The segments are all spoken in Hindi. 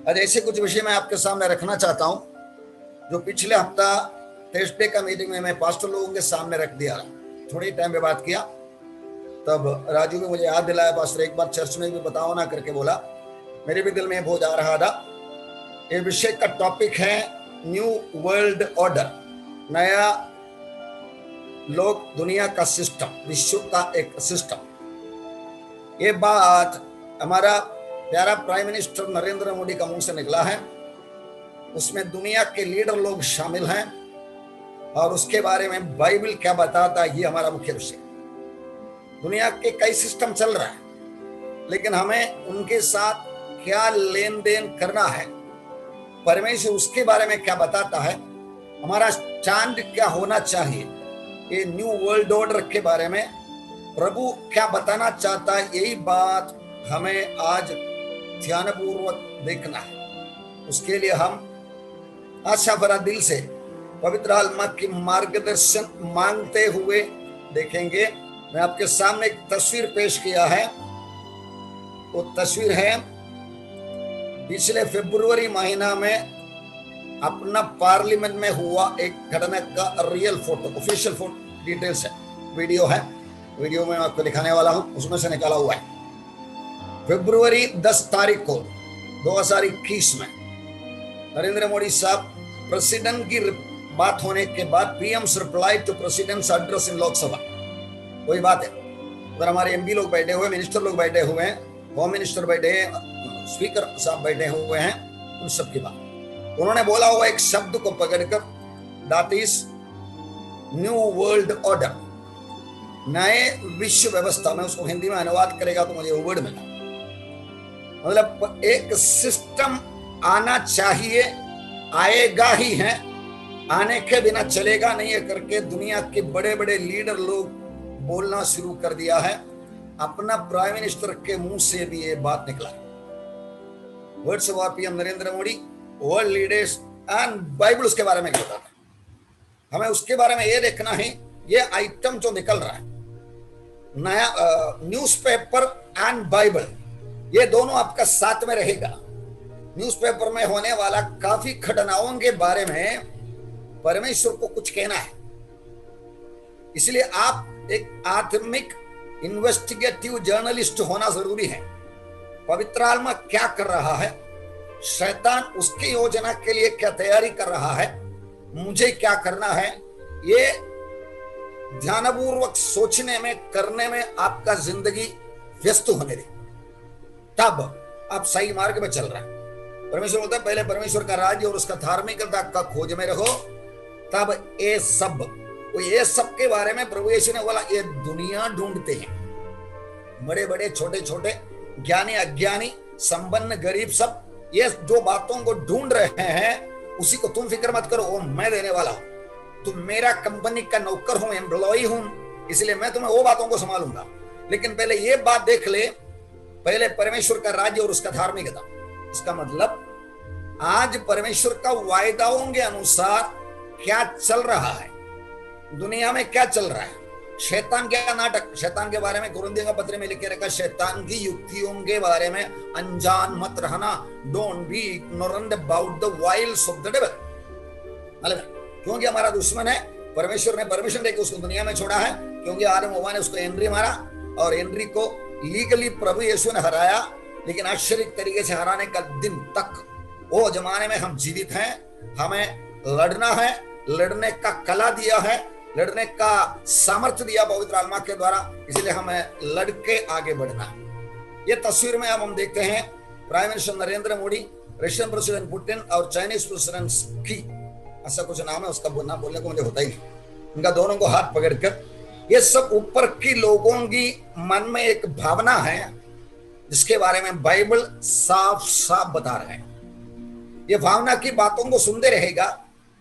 आज ऐसे कुछ विषय मैं आपके सामने रखना चाहता हूं जो पिछले हफ्ता थर्सडे का मीटिंग में मैं पास्टर लोगों के सामने रख दिया। थोड़ी टाइम पे बात किया, तब राजू ने मुझे याद दिलाया, पास्टर एक बार चर्च में भी बताओ ना करके बोला। मेरे भी दिल में बहुत आ रहा था। ये विषय का टॉपिक है न्यू वर्ल्ड ऑर्डर, नया लोक दुनिया का सिस्टम, विश्व का एक सिस्टम। ये बात हमारा प्यारा प्राइम मिनिस्टर नरेंद्र मोदी का मुंह से निकला है। उसमें दुनिया के लीडर लोग शामिल हैं और उसके बारे में बाइबल क्या बताता है, ये हमारा मुख्य विषय। दुनिया के कई सिस्टम चल रहा है, लेकिन हमें उनके साथ क्या लेन देन करना है, परमेश्वर उसके बारे में क्या बताता है, हमारा स्टैंड क्या होना चाहिए, ये न्यू वर्ल्ड ऑर्डर के बारे में प्रभु क्या बताना चाहता है, यही बात हमें आज ध्यानपूर्वक देखना है। उसके लिए हम आशा भरा दिल से पवित्र आत्मा की मार्गदर्शन मांगते हुए देखेंगे। मैं आपके सामने एक तस्वीर पेश किया है। वो तस्वीर है पिछले फरवरी महीना में अपना पार्लियामेंट में हुआ एक घटना का real photo, official photo, details है, वीडियो है। वीडियो में आपको दिखाने वाला हूं, उसमें से निकाला हुआ है। फरवरी 10 तारीख को 2021 में नरेंद्र मोदी साहब प्रेसिडेंट की बात होने के बाद PM's reply to president's address in Lok Sabha, वही बात है। अगर हमारे एमपी लोग बैठे हुए, मिनिस्टर लोग बैठे हुए हैं, होम मिनिस्टर बैठे हैं, स्पीकर साहब बैठे हुए हैं, उन सब की बात उन्होंने बोला हुआ एक शब्द को पकड़कर, that is new world order, नए विश्व व्यवस्था। में उसको हिंदी में अनुवाद करेगा तो मुझे वर्ड मिला, मतलब एक सिस्टम आना चाहिए, आएगा ही है, आने के बिना चलेगा नहीं है करके दुनिया के बड़े बड़े लीडर लोग बोलना शुरू कर दिया है। अपना प्राइम मिनिस्टर के मुंह से भी ये बात निकला। Words of PM Narendra Modi, world leaders and Bible उसके बारे में बताता है। हमें उसके बारे में ये देखना है, ये आइटम जो निकल रहा है, नया न्यूज़पेपर एंड बाइबल, ये दोनों आपका साथ में रहेगा। न्यूज़पेपर में होने वाला काफी घटनाओं के बारे में परमेश्वर को कुछ कहना है, इसलिए आप एक आत्मिक इन्वेस्टिगेटिव जर्नलिस्ट होना जरूरी है। पवित्र आत्मा क्या कर रहा है, शैतान उसकी योजना के लिए क्या तैयारी कर रहा है, मुझे क्या करना है, ये ध्यानपूर्वक सोचने में, करने में आपका जिंदगी व्यस्त होने दे, तब आप सही मार्ग में चल रहे हैं। परमेश्वर बोलता है पहले परमेश्वर का राज्य और उसका धार्मिकता का खोज में रहो, तब ये सब के बारे में प्रभु यीशु ने बोला, ये दुनिया ढूंढते हैं, बड़े बड़े छोटे छोटे, ज्ञानी अज्ञानी, संपन्न गरीब, सब ये जो बातों को ढूंढ रहे हैं, उसी को तुम फिक्र मत करो, वो मैं देने वाला हूं। तुम मेरा कंपनी का नौकर हूं, एम्प्लॉय हूं, इसलिए मैं तुम्हें वो बातों को संभालूंगा। लेकिन पहले ये बात देख ले, पहले परमेश्वर का राज्य और उसका धार्मिकता। इसका मतलब आज परमेश्वर का वायदाओं के अनुसार क्या चल रहा है, दुनिया में क्या चल रहा है, शैतान क्या नाटक, शैतान के बारे में कुरिन्थियों का पत्र में लिखे रखा, शैतान की युक्तियों के बारे में अनजान मत रहना, don't be ignorant about the wiles of the devil. क्योंकि हमारा दुश्मन है, परमेश्वर ने परमिशन देकर उसको दुनिया में छोड़ा है, क्योंकि आदम हव्वा ने उसको एंट्री मारा और एंट्री को लीगली प्रभु यीशु ने हराया। लेकिन आश्चर्य तरीके से हराने का दिन तक वो जमाने में हम जीवित हैं। हमें लड़ना है, लड़ने का कला दिया है, लड़ने का सामर्थ्य दिया पवित्र आत्मा के द्वारा, इसलिए हमें लड़के आगे बढ़ना है। ये तस्वीर में अब हम देखते हैं prime minister Narendra Modi, Russian president Putin और चाइनीज प्रेसिडेंट की, ऐसा कुछ नाम है उसका, नाम बोलने को मुझे होता ही नहीं। उनका दोनों को हाथ पकड़कर, ये सब ऊपर की लोगों की मन में एक भावना है जिसके बारे में बाइबल साफ साफ बता रहे हैं। ये भावना की बातों को सुनते रहेगा,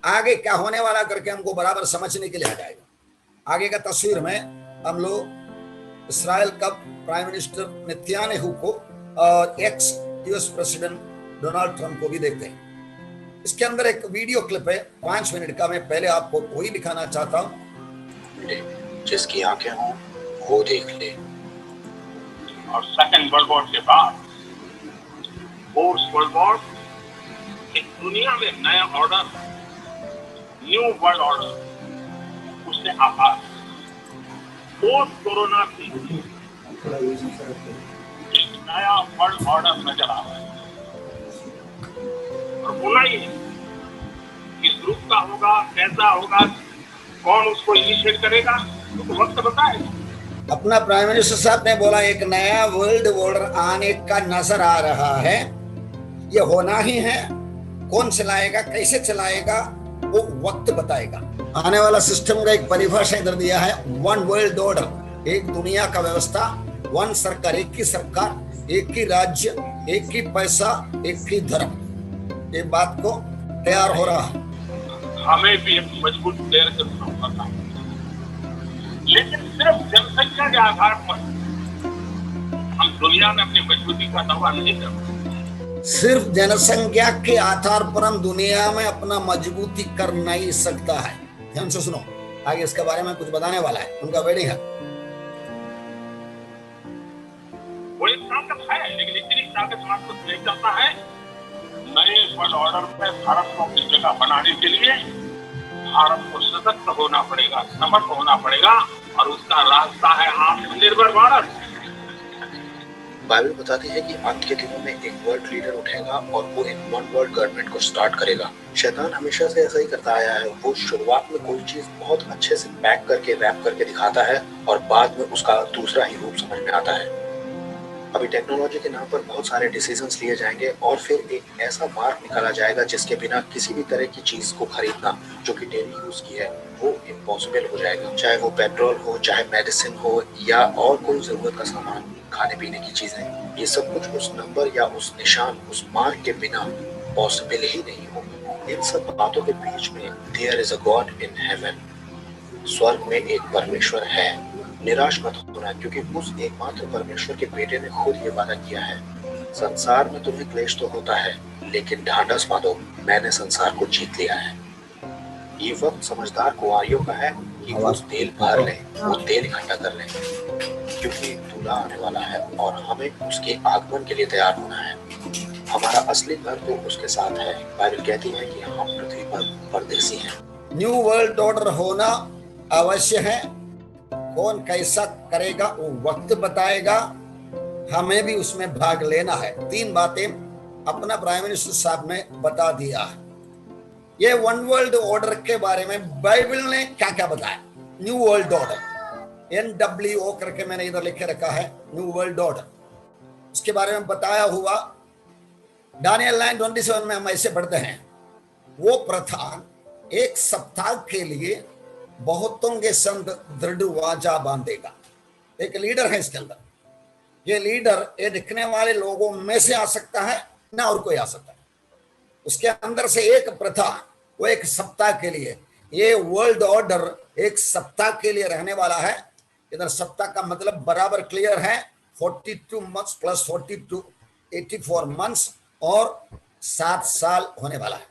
आगे क्या होने वाला करके हमको बराबर समझने के लिए आ जाएगा। आगे का तस्वीर में हम लोग इस्राएल का प्राइम मिनिस्टर नेतन्याहू को और x US president Donald Trump को भी देखते हैं। इसके अंदर एक वीडियो क्लिप है 5 मिनट का, मैं पहले आपको वही दिखाना चाहता हूँ। जिसकी आंखें हों वो देख ले। और सेकेंड वर्ल्ड वॉर के बाद, फोर्थ वर्ल्ड वॉर एक दुनिया में नया ऑर्डर, न्यू वर्ल्ड ऑर्डर, उसने आभार पोस्ट कोरोना की एक नया वर्ल्ड ऑर्डर नजर आ रहा है। और होना ही है, किस रूप का होगा, कैसा होगा, कौन उसको इनिशिएट करेगा, तो वक्त बताएगा। अपना प्राइम मिनिस्टर साहब ने बोला एक नया वर्ल्ड ऑर्डर आने का नजर आ रहा है, ये होना ही है। कौन चलाएगा, कैसे चलाएगा, वो वक्त बताएगा। आने वाला सिस्टम का एक परिभाषा इधर दिया है, वन वर्ल्ड ऑर्डर, एक दुनिया का व्यवस्था, वन सरकार, एक ही सरकार, एक ही राज्य, एक ही पैसा, एक ही धर्म। ये बात को तैयार हो रहा है। हमें भी एक मजबूत प्लेयर के रूप में होता, लेकिन सिर्फ जनसंख्या के आधार पर हम दुनिया में अपनी मजबूती का दावा नहीं करते। सिर्फ जनसंख्या के आधार पर हम दुनिया में अपना मजबूती कर नहीं सकता है। ध्यान से सुनो, आगे इसके बारे में कुछ बताने वाला है, उनका वेडिंग है। वो एक ताकत है, लेकिन इतनी ताकत मात्र ले जाता है नए वर्ल्ड ऑर्डर में भारत को अपनी जगह बनाने के लिए भारत को सशक्त होना पड़ेगा, समर्थ होना पड़ेगा, और उसका रास्ता है आत्मनिर्भर भारत। बाइबल बताती है कि अंत के दिनों में एक वर्ल्ड लीडर उठेगा और वो एक वन वर्ल्ड गवर्नमेंट को स्टार्ट करेगा। शैतान हमेशा से ऐसा ही करता आया है। वो शुरुआत में कोई चीज बहुत अच्छे से पैक करके रैप करके दिखाता है और बाद में उसका दूसरा ही रूप समझ में आता है। अभी टेक्नोलॉजी के नाम पर बहुत सारे डिसीजंस लिए जाएंगे और फिर एक ऐसा मार्ग निकाला जाएगा जिसके बिना किसी भी तरह की चीज को खरीदना जो कि डेली यूज की है वो इम्पॉसिबल हो जाएगा। चाहे वो पेट्रोल हो, चाहे मेडिसिन हो, या और कोई जरूरत का सामान, खाने पीने की चीजें, ये सब कुछ उस नंबर या उस निशान, उस मार्क के बिना पॉसिबल ही नहीं होगा। इन सब बातों के बीच में there is a God in heaven, स्वर्ग में एक परमेश्वर है। निराश मत होना, क्योंकि उस एकमात्र परमेश्वर के बेटे ने खुद ये वादा किया है, संसार में तुम्हें क्लेश तो होता है, लेकिन ढांढस बांधो, मैंने संसार को जीत लिया है। ये वक्त समझदार कुंवारियों का है कि वो तेल भर लें, वो तेल इकट्ठा कर लें, क्योंकि दूल्हा आने वाला है और हमें उसके आगमन के लिए तैयार होना है। हमारा असली घर तो उसके साथ है। बाइबल कहती है कि हम पृथ्वी पर परदेसी हैं। न्यू वर्ल्ड ऑर्डर होना अवश्य है। कौन कैसा करेगा वो वक्त बताएगा, हमें भी उसमें भाग लेना है। 3 बातें अपना प्राइम मिनिस्टर साहब ने बता दिया है। ये वन वर्ल्ड ऑर्डर के बारे में बाइबल ने क्या क्या बताया। न्यू वर्ल्ड ऑर्डर, NWO करके मैंने इधर लिखे रखा है, न्यू वर्ल्ड ऑर्डर। उसके बारे में बताया हुआ दानियल 9:27 में हम ऐसे पढ़ते हैं, वो प्रधान एक सप्ताह के लिए बहुतों के संग दृढ़ वाचा बांधेगा। एक लीडर है इसके अंदर। ये लीडर ये दिखने वाले लोगों में से आ सकता है, ना और कोई आ सकता है। उसके अंदर से एक प्रथा, वो एक सप्ताह के लिए, ये वर्ल्ड ऑर्डर एक सप्ताह के लिए रहने वाला है। इधर सप्ताह का मतलब बराबर क्लियर है, 42 मंथ्स प्लस 42, 84 मंथ्स और 7 साल होने वाला है।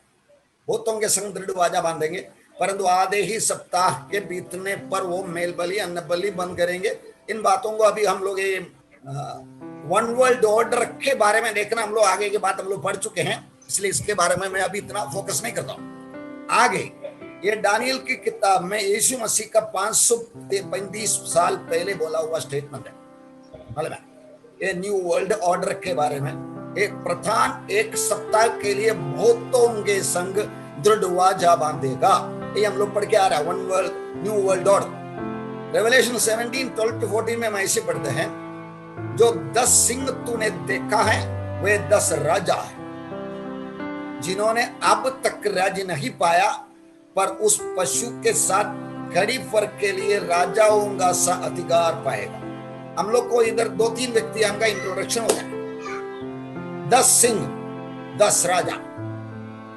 बहुतों के संग दृढ़ वाचा बांधेंगे, परंतु आधे ही सप्ताह के बीतने पर वो मेल बलि, अन्न बलि बंद करेंगे। इन बातों को अभी हम लोग ये वन वर्ल्ड ऑर्डर के बारे में देखना, हम लोग आगे की बात हम लोग पढ़ चुके हैं, इसलिए इसके बारे में मैं अभी इतना फोकस नहीं करता हूं। आगे ये दानियल की किताब में यीशु मसीह का 535 साल पहले बोला हुआ स्टेटमेंट है। मतलब ये न्यू वर्ल्ड ऑर्डर के बारे में, एक प्रधान एक सप्ताह के लिए बहुतों के संग दृढ़ वाचा बांधेगा। ये हम लोग पढ़ के आ रहा है, one world new world order. Revelation 17:12-14 में हम ऐसे पढ़ते हैं, जो 10 सिंह तूने देखा है वे 10 राजा है, जिन्होंने अब तक राज्य नहीं पाया, पर उस पशु के साथ घड़ी फर के लिए राजाओं का सा अधिकार पाएगा। हम लोग को इधर 2-3 व्यक्तियों का इंट्रोडक्शन हो जाए। 10 सिंह, 10 राजा,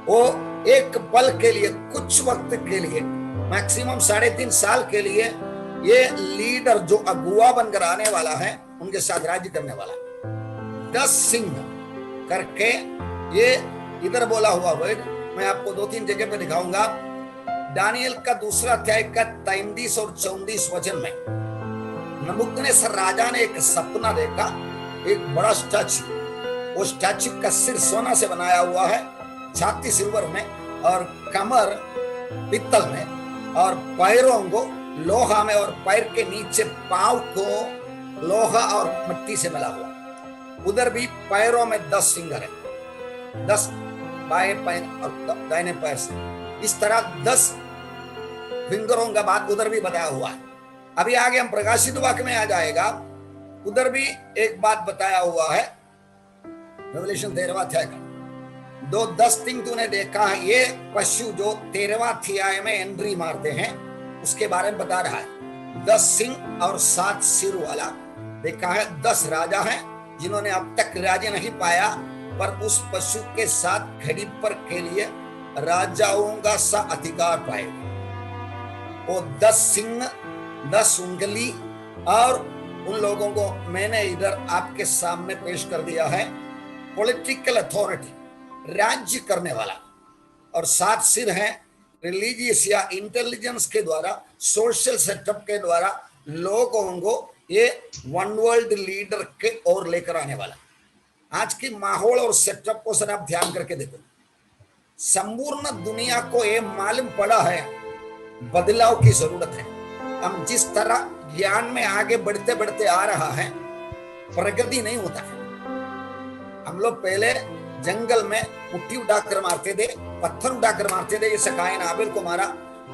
वो एक पल के लिए, कुछ वक्त के लिए, मैक्सिमम 3.5 साल के लिए ये लीडर जो अगुआ बनकर आने वाला है, उनके साथ राज्य करने वाला है। 10 सिंह करके ये इधर बोला हुआ वर्ड मैं आपको 2-3 जगह पे दिखाऊंगा। दानियल का 2 अध्याय का 33 और 34 वचन में नबूकदनेस्सर राजा ने एक सपना देखा, एक बड़ा स्टैचू, वो स्टैचू का सिर सोना से बनाया हुआ है छाती सिल्वर में और कमर पित्तल में और पैरों को लोहा में और पैर के नीचे पांव को लोहा और मिट्टी से मिला हुआ। उधर भी पैरों में 10 फिंगर है, 10 बाएं पैर और दाहिने पैर से, इस तरह 10 फिंगरों का बात उधर भी बताया हुआ है। अभी आगे हम प्रकाशित वाक्य में आ जाएगा, उधर भी एक बात बताया हुआ है, रेवलेशन 13वां अध्याय का। 10 दिन तूने देखा है, ये पशु जो 13वां अध्याय में एंट्री मारते हैं उसके बारे में बता रहा है। 10 सिंह और 7 सिर वाला देखा है। 10 राजा हैं जिन्होंने अब तक राज्य नहीं पाया, पर उस पशु के साथ घड़ी पर के लिए राजाओं का सा अधिकार पाएगा। वो 10 सिंह, 10 उंगली, और उन लोगों को मैंने इधर आपके सामने पेश कर दिया है। पॉलिटिकल अथॉरिटी, राज्य करने वाला, और 7 सिर हैं रिलीजियस या इंटेलिजेंस के द्वारा, सोशल सेटअप के द्वारा लोगों को ये वन वर्ल्ड लीडर के ओर लेकर आने वाला। आज की माहौल और सेटअप को सर आप ध्यान करके देखो, संपूर्ण दुनिया को ये मालूम पड़ा है बदलाव की जरूरत है। हम जिस तरह ज्ञान में आगे बढ़ते बढ़ते आ रहा है, प्रगति नहीं होता है। हम लोग पहले जंगल में मुट्ठी उठाकर मारते थे, पत्थर उठाकर मारते थे, जैसे कायन आबेल को मारा।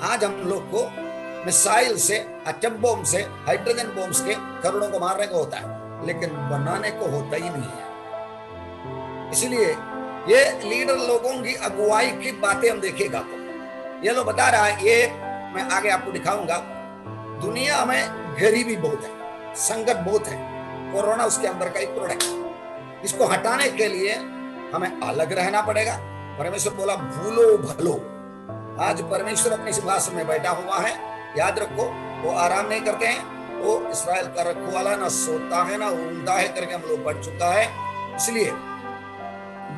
आज हम लोग को मिसाइल से, एटम बम से, हाइड्रोजन बम्स के करोड़ों को मारने को होता है, लेकिन बनाने को होता ही नहीं है। इसलिए ये लीडर लोगों की अगुवाई की बातें हम देखेगा तो ये लोग बता रहा है, ये मैं आगे आपको दिखाऊंगा। दुनिया में गरीबी बहुत है, संकट बहुत है, कोरोना उसके अंदर का एक प्रोडक्ट। इसको हटाने के लिए हमें अलग रहना पड़ेगा। परमेश्वर बोला भूलो भलो। आज परमेश्वर अपने सिंहासन में बैठा हुआ है, याद रखो, वो आराम नहीं करते हैं। वो इस्राएल का रखवाला ना सोता है ना ऊँघता है करके हम लोग पढ़ चुका है। इसलिए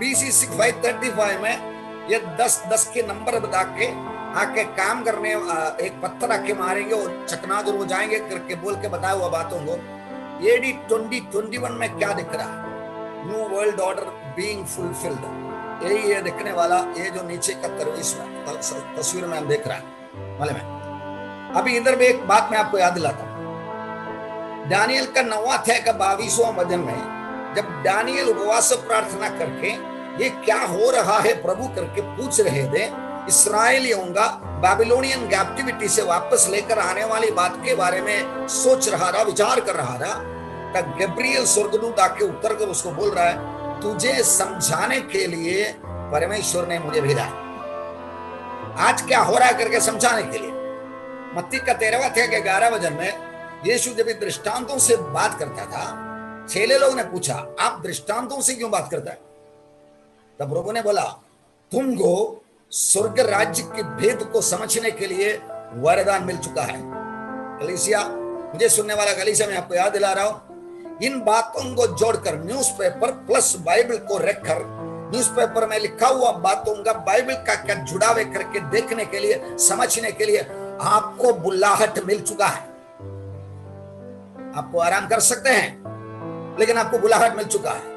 BC 6535 में ये 10 के नंबर बता के आके काम करने, एक पत्थर आके मारेंगे और चकनाचूर हो जाएंगे करके बोल के बताया हुआ बातों को AD 2021 में क्या दिख रहा है? New world order being fulfilled. यही ये दिखने वाला, ये जो नीचे का तस्वीर में हम देख रहा है मालूम है। अभी इधर भी एक बात मैं आपको याद दिलाता हूं। दानियल का 9वां अध्याय का 22वां वचन में जब दानियल उपवास प्रार्थना करके ये क्या हो रहा है प्रभु करके पूछ रहे थे, इस्राएलियों का बाबिलोनियन कैप्टिविटी से वापस लेकर आने वाली बात के बारे में सोच रहा था, विचार कर रहा था, तब गब्रियल स्वर्गदूत आके उतर कर उसको बोल रहा है, तुझे समझाने के लिए परमेश्वर ने मुझे भेजा। आज क्या हो रहा है करके समझाने के लिए। मत्ती का 13वां अध्याय के 11 वचन में यीशु जब दृष्टांतों से बात करता था, चेले लोग ने पूछा, आप दृष्टांतों से क्यों बात करता है? तब प्रभु ने बोला, तुमको स्वर्ग राज्य के भेद को समझने के लिए वरदान मिल चुका है। कलीसिया, मुझे सुनने वाला कलीसिया, मैं आपको याद दिला रहा हूं, इन बातों को जोड़कर न्यूज़पेपर प्लस बाइबल को रखकर, न्यूज़पेपर में लिखा हुआ बातों का बाइबल का क्या जुड़ावे करके देखने के लिए, समझने के लिए आपको बुलाहट मिल चुका है। आपको आराम कर सकते हैं, लेकिन आपको बुलाहट मिल चुका है।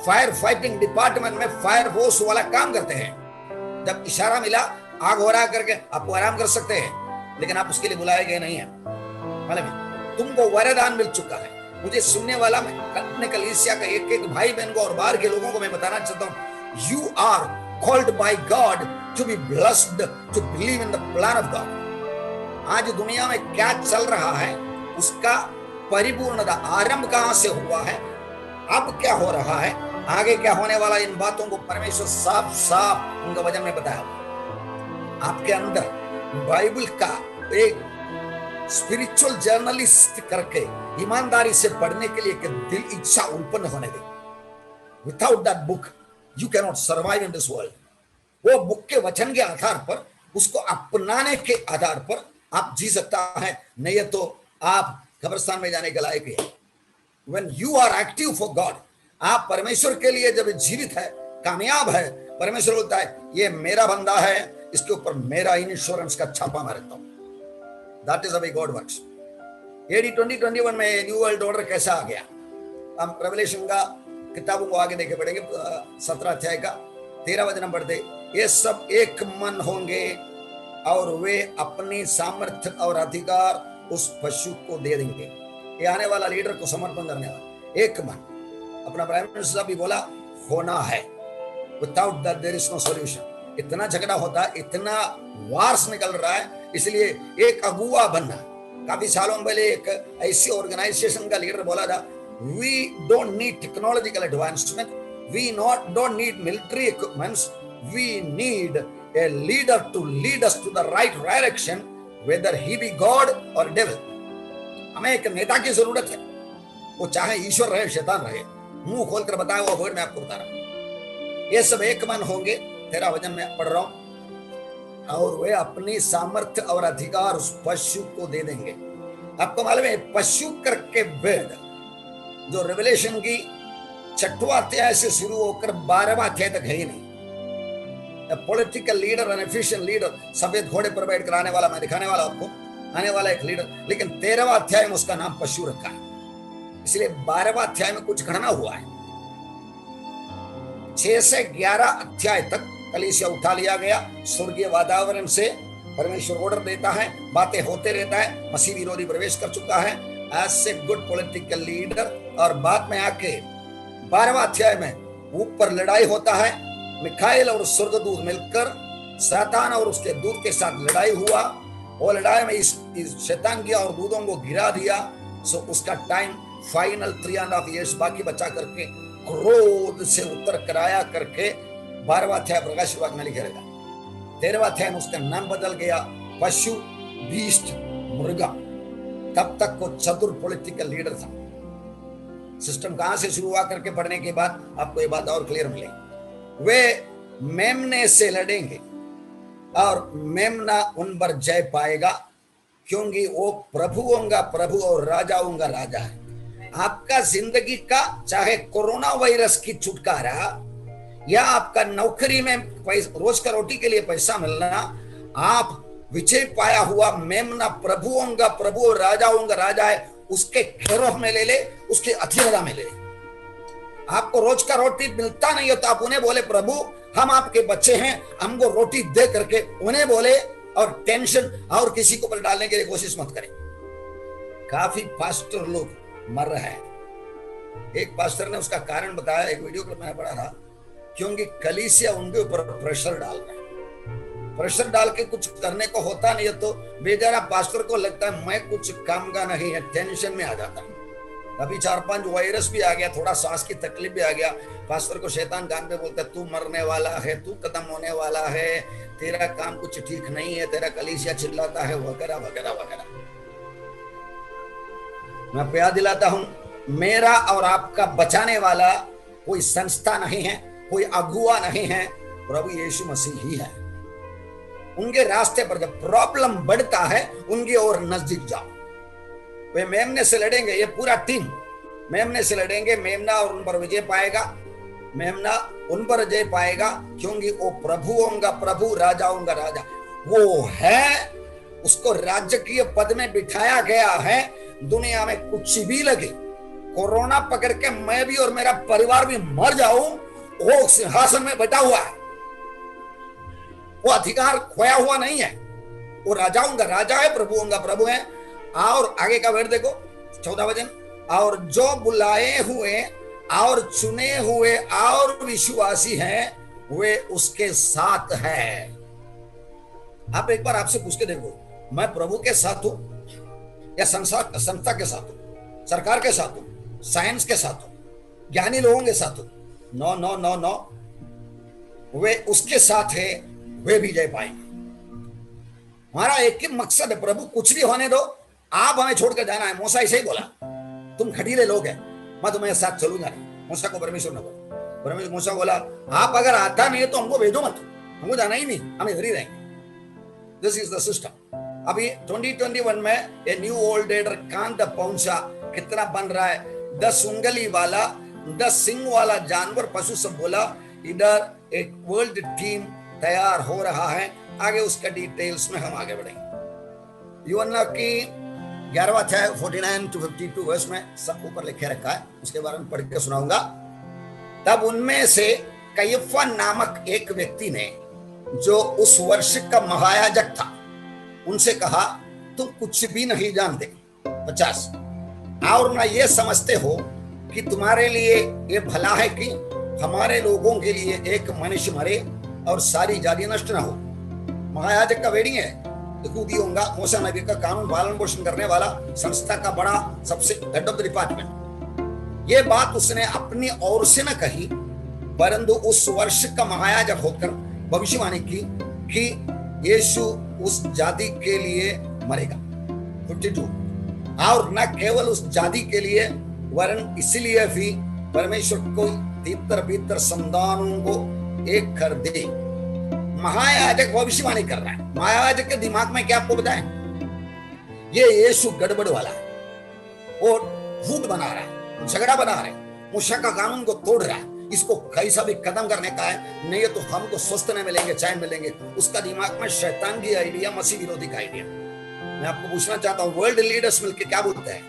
फायर फाइटिंग डिपार्टमेंट में फायर फोर्स वाला काम करते हैं। जब इशारा मिला आग हो रहा करके, आपको आराम कर सकते हैं, लेकिन आप उसके लिए बुलाए गए नहीं है। मालूम, तुमको वरदान मिल चुका है। मुझे सुनने वाला, मैं अपने कलीसिया का एक एक भाई बहन को और बाहर के लोगों को मैं बताना चाहता हूं, you are called by God to be blessed, to believe in the plan of God. आज दुनिया में क्या चल रहा है उसका परिपूर्णता, आरंभ कहां से हुआ है, अब क्या हो रहा है, आगे क्या होने वाला, इन बातों को परमेश्वर साफ साफ उनका वचन में बताया। आपके अंदर बाइबल का एक स्पिरिचुअल जर्नलिस्ट करके ईमानदारी से पढ़ने के लिए दिल इच्छा उत्पन्न होने दे। Without that book you can not survive in this world. वो बुक के वचन के आधार पर, उसको अपनाने के आधार पर आप जी सकता है, नहीं तो आप कब्रिस्तान में जाने के लायक है। When you are active for God, आप परमेश्वर के लिए जब जीवित है, कामयाब है, परमेश्वर बोलता है ये मेरा बंदा है, इसके ऊपर मेरा इंश्योरेंस का छापा मारता हूं। That is the way God works. AD 2021 में न्यू वर्ल्ड ऑर्डर कैसा आ गया? हम रेवलेशन का किताबों को आगे देखे पढ़ेंगे, 17 अध्याय का 13 वचन पढ़ते, ये सब एक मन होंगे और वे अपनी सामर्थ्य और अधिकार उस पशु को दे देंगे। ये आने वाला लीडर को समर्पण करने वाला एक मन। अपना प्राइम मिनिस्टर साहब भी बोला होना है, without that there is no solution. इतना झगड़ा होता है, इतना वार्स निकल रहा है, इसलिए एक अगुआ बनना। काफी सालों पहले एक ऐसी ऑर्गेनाइजेशन का लीडर बोला था, we don't need technological advancement, we don't need military equipments, we need a leader to lead us to the right direction, whether he be God or devil। हमें एक नेता की जरूरत है, वो चाहे ईश्वर रहे शैतान रहे, मुंह खोलकर बताए वो वर्ड मैं आपको बता रहा हूं। ये सब एक मन होंगे, 13 वचन में पढ़ रहा हूं, और वे अपनी सामर्थ्य और अधिकार उस पशु को दे देंगे। आपको मालूम है पशु करके वेद जो रेवलेशन की 6वां अध्याय से शुरू होकर 12वां अध्याय तक है ही नहीं। Political leader and efficient leader, सफेद घोड़े पर बैठ कर आने वाला, मैं दिखाने वाला आपको आने वाला एक लीडर, लेकिन 13वां अध्याय में उसका नाम पशु रखा है, इसलिए 12वां अध्याय में कुछ घटना हुआ है। 6 से 11 अध्याय तक कलीसिया उठा लिया गया, स्वर्गीय वातावरण से परमेश्वर ऑर्डर देता है, बातें होते रहता है, मसीह विरोधी प्रवेश कर चुका है as a good political leader. और बाद में आके 12वां अध्याय में ऊपर लड़ाई होता है, मिखाइल और स्वर्गदूत मिलकर शैतान और उसके दूत के साथ लड़ाई हुआ, और लड़ाई में इस शैतान किया और दूतों को गिरा दिया। सो उसका टाइम फाइनल 3.5 इयर्स बाकी बचा करके क्रोध से उत्तर कराया करके 12वां अध्याय प्रकाश विभाग में लिखा रहेगा। 13वां अध्याय में उसका नाम बदल गया पशु, बीस्ट, मुर्गा। तब तक वो चतुर पॉलिटिकल लीडर था। सिस्टम कहां से शुरू हुआ करके पढ़ने के बाद आपको ये बात और क्लियर मिलेगी। वे मेमने से लड़ेंगे और मेमना उन पर जय पाएगा, क्योंकि वो प्रभुओं का प्रभु और राजाओं का राजा है। आपका जिंदगी का चाहे कोरोना वायरस की छुटकारा या आपका नौकरी में रोज का रोटी के लिए पैसा मिलना, आप विजय पाया हुआ मेमना प्रभुओं का प्रभु और राजाओं का राजा है, उसके गिरोह में ले ले, उसके अधीनता में ले ले। आपको रोज का रोटी मिलता नहीं हो तो आप उन्हें बोले प्रभु हम आपके बच्चे हैं, हमको रोटी दे करके उन्हें बोले, और टेंशन और किसी को पर डालने के लिए कोशिश मत करें। काफी पास्टर लोग मर रहे हैं। एक पास्टर ने उसका कारण बताया, एक वीडियो क्लिप मैंने पढ़ा था, क्योंकि कलीसिया उनके ऊपर प्रेशर डाल रहे हैं। प्रेशर डाल के कुछ करने को होता नहीं है तो बेचारा पास्टर को लगता है मैं कुछ काम का नहीं है, टेंशन में आ जाता है। अभी 4-5 वायरस भी आ गया, थोड़ा सांस की तकलीफ भी आ गया, पास्टर को शैतान कान पे बोलता है तू मरने वाला है, तू खत्म होने वाला है, तेरा काम कुछ ठीक नहीं है, तेरा कलीसिया चिल्लाता है, वगैरह वगैरह वगैरह। मैं प्यार दिलाता हूं, मेरा और आपका बचाने वाला कोई संस्था नहीं है, कोई अगुआ नहीं है, प्रभु यीशु मसीह ही है। उनके रास्ते पर जब प्रॉब्लम बढ़ता है उनकी ओर नजदीक जाओ। वे मेमने से लड़ेंगे, ये पूरा टीम मेमने से लड़ेंगे, मेमना और उन पर विजय पाएगा, मेमना उन पर विजय पाएगा, क्योंकि वो प्रभुओं का प्रभु, राजाओं का राजा वो है। उसको राजकीय पद में बिठाया गया है। दुनिया में कुछ भी लगे, कोरोना पकड़ के मैं भी और मेरा परिवार भी मर जाऊं, वो सिंहासन में बैठा हुआ है, वो अधिकार खोया हुआ नहीं है, वो राजाओं का राजा है, प्रभुओं का प्रभु है। और आगे का वर्ड देखो 14 वचन, और जो बुलाए हुए और चुने हुए और विश्वासी हैं वे उसके साथ हैं। आप एक बार आपसे पूछ के देखो, मैं प्रभु के साथ हूं या संस्था के साथ हूं, सरकार के साथ हूं, साइंस के साथ हूं, ज्ञानी लोगों के साथ हूं? नो नो नो नो, वे उसके साथ है, वे भी जय पाएंगे। हमारा एक ही मकसद है, प्रभु कुछ भी होने दो, आप हमें छोड़कर जाना है। मूसा ऐसे ही बोला, तुम खटीले लोग हैं, मैं तुम्हारे साथ चलूंगा नहीं। मूसा को परमेश्वर ने बोला, परमेश्वर मूसा बोला आप अगर आता नहीं है तो हमको भेजो मत, हमको जाना ही नहीं, हम इधर ही रहेंगे। This is the system. अभी 2021 में ये न्यू वर्ल्ड ऑर्डर कहां तक पहुंचा, कितना बन रहा है? 10 उंगली वाला, 10 सिंग वाला जानवर पशु सब बोला, इधर एक वर्ल्ड टीम तैयार हो रहा है। आगे उसका डिटेल्स में हम आगे बढ़ेंगे। यूहन्ना की 11वां अध्याय 49 to 52 वर्ष में सब ऊपर लिखे रखा है, उसके बारे में पढ़ के सुनाऊंगा। तब उनमें से कैफा नामक एक व्यक्ति ने जो उस वर्ष का महायाजक था उनसे कहा, तुम कुछ भी नहीं जानते 50 और ना ये समझते हो कि तुम्हारे लिए ये भला है कि हमारे लोगों के लिए एक मनुष्य मरे और सारी जाति नष्ट ना हो। महायाजक का वेडिंग है, यहूदी होगा, मूसा नबी का कानून पालन पोषण करने वाला संस्था का बड़ा सबसे हेड ऑफ द डिपार्टमेंट। ये बात उसने अपनी ओर से न कही, परंतु उस वर्ष का महायाजक होकर भविष्यवाणी की कि यीशु उस जाति के लिए मरेगा 52 और न केवल उस जाति के लिए वरन इसलिए भी परमेश्वर को तीतर बीतर संतानों को एक कर दे। महायाजक भविष्यवाणी कर रहा है। महायाजक के दिमाग में क्या आपको बताएं, ये यीशु गड़बड़ वाला है, वो भूत बना रहा है, झगड़ा बना रहा है, मूसा का कानून को तोड़ रहा है, इसको कैसा भी खत्म करने का है, नहीं तो हमको स्वस्थ नहीं मिलेंगे, चैन मिलेंगे। उसका दिमाग में शैतान की आइडिया, मसीह विरोधी का आइडिया। मैं आपको पूछना चाहता हूं, वर्ल्ड लीडर्स मिलकर क्या बोलते हैं?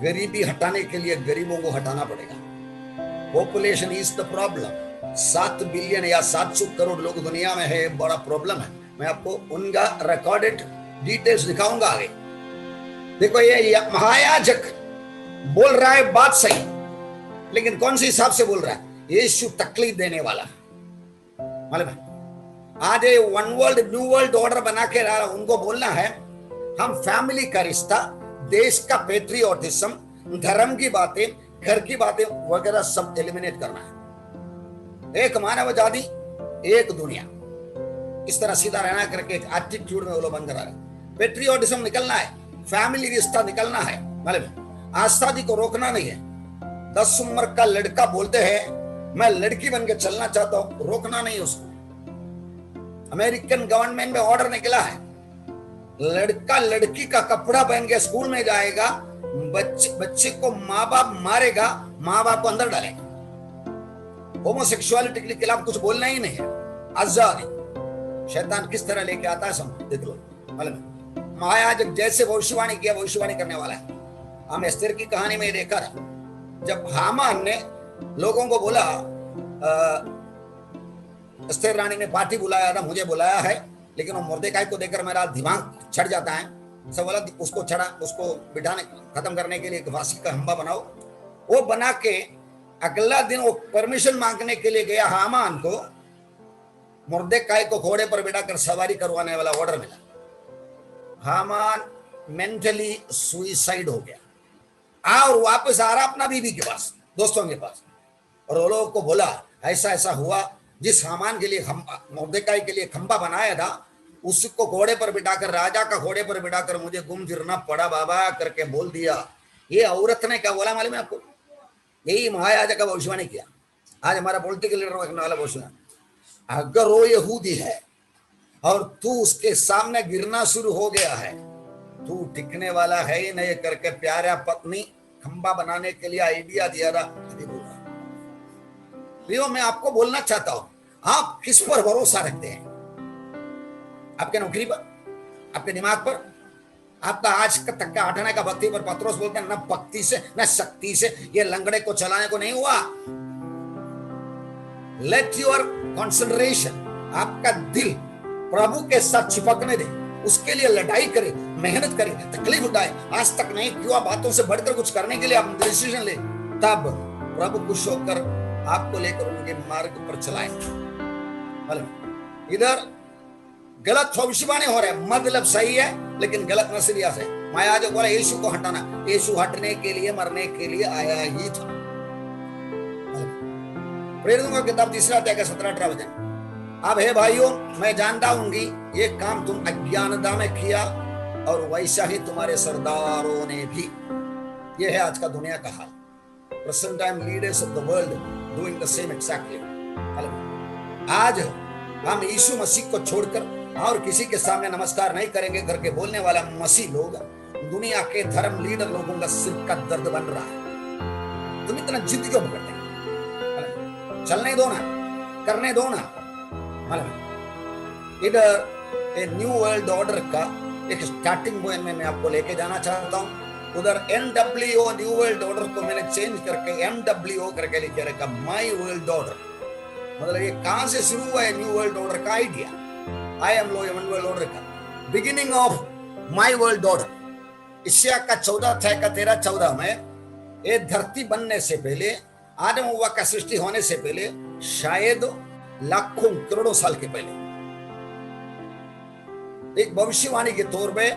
गरीबी हटाने के लिए गरीबों को हटाना पड़ेगा। Population is the problem. 7 billion या 700 करोड़ लोग दुनिया में है, बड़ा प्रॉब्लम है। मैं आपको उनका रिकॉर्डेड डिटेल्स दिखाऊंगा आगे। देखो ये महायाजक बोल रहा है बात सही, लेकिन कौन से हिसाब से बोल रहा है? यीशु तकलीफ देने वाला मालूम है। आज ये one world new world order बना के रहा, उनको बोलना है हम फैमिली का रिश्ता, देश का पेट्रियोटिज्म, धर्म की बातें, घर की बातें वगैरह सब एलिमिनेट करना है। एक मानव जाति एक दुनिया, इस तरह सीधा रहना करके एटीट्यूड में वो लोग बंद करा रहे। पेट्रियोटिज्म निकलना है, फैमिली रिश्ता निकलना है, मालूम आस्था को रोकना नहीं है। 10 उम्र का लड़का बोलते हैं मैं लड़की बन के चलना चाहता हूं, रोकना नहीं उसको। अमेरिकन गवर्नमेंट में ऑर्डर निकला है, लड़का लड़की का कपड़ा पहन के स्कूल में जाएगा, बच्चे को माँ बाप मारेगा, माँ बाप को अंदर डालेगा। होमोसेक्सुअलिटी के खिलाफ कुछ बोलना ही नहीं है, आजादी। शैतान किस तरह लेके आता है समझ देख लो। महायाजक जैसे भविष्यवाणी किया, भविष्यवाणी करने वाला है। हम एस्तेर की कहानी में देखा था, जब हामान ने लोगों को बोला, एस्तेर रानी ने पार्टी बुलाया था, मुझे बुलाया है, लेकिन वो मुर्देकाई को देखकर मेरा दिमाग छट जाता है। सब बोला उसको बिठाने खत्म करने के लिए फांसी का हंबा बनाओ। वो बना के अगला दिन वो परमिशन मांगने के लिए गया हामान को, मुर्देकाई को घोड़े पर बिठाकर सवारी करवाने वाला ऑर्डर मिला। हामान मेंटली सुइसाइड हो गया और वापस आ रहा अपना बीवी के पास, दोस्तों के पास, और वो लोगों को बोला ऐसा ऐसा हुआ, जिस हामान के लिए मुर्देकाई के लिए खंबा बनाया था उसको घोड़े पर बिठाकर, राजा का घोड़े पर बिठाकर मुझे घूम फिरना पड़ा बाबा करके बोल दिया। ये औरत ने क्या बोला मालूम है आपको? यही महायाजक का भविष्यवाणी किया। आज हमारा पॉलिटिकल लीडर रखने वाला भविष्यवाणी, अगर वो यहूदी है और तू उसके सामने गिरना शुरू हो गया है, तू टिकने वाला है ही नहीं करके प्यारा पत्नी खंबा बनाने के लिए आइडिया दिया था। मैं आपको बोलना चाहता हूं, आप किस पर भरोसा रखते हैं? आपके नौकरी पर, आपके दिमाग पर, आपका आज तक का हटने का भक्ति पर? पत्रोस बोलते हैं न भक्ति से न शक्ति से ये लंगड़े को चलाने को नहीं हुआ। लेट योर कंसंट्रेशन, आपका दिल प्रभु के साथ चिपकने दे, उसके लिए लड़ाई करे, मेहनत करे, तकलीफ उठाए। आज तक नहीं किया बातों से बढ़कर कुछ करने के लिए आप डिसीजन ले, तब प्रभु खुश होकर आपको लेकर उनके मार्ग पर चलाए। इधर गलत भविष्यवाणी हो रहा है, मतलब सही है लेकिन गलत नजरिया से। महायाजक बोला यीशु को हटाना, यीशु हटने के लिए मरने के लिए आया ही था। प्रेरितों का किताब 3 अध्याय का 17-18 वचन। अब हे भाइयों, मैं जानता हूं कि ये काम तुम अज्ञानता में किया और वैसा ही तुम्हारे सरदारों ने भी। ये है आज का दुनिया का हाल। Present time leaders of the world doing the same exactly. आज हम यीशु मसीह को छोड़कर और किसी के सामने नमस्कार नहीं करेंगे करके बोलने वाला मसीह लोग दुनिया के धर्म लीडर लोगों का सिर का दर्द बन रहा है। तुम इतना जिद क्यों पकड़ते हैं? चलने दो ना, करने दो ना। इधर ए न्यू वर्ल्ड ऑर्डर का एक स्टार्टिंग पॉइंट में मैं आपको लेके जाना चाहता हूं। उधर NWO न्यू वर्ल्ड ऑर्डर को मैंने चेंज करके MWO करके लिखे रखा, माई वर्ल्ड ऑर्डर। मतलब ये कहां से शुरू हुआ है न्यू वर्ल्ड ऑर्डर का idea? I am low one world order का beginning of my world order. Isaiah का 14 का 13-14 में ये धरती बनने से पहले, आदम हव्वा का सृष्टि होने से पहले, शायद लाखों करोड़ों साल के पहले, एक भविष्यवाणी के तौर पे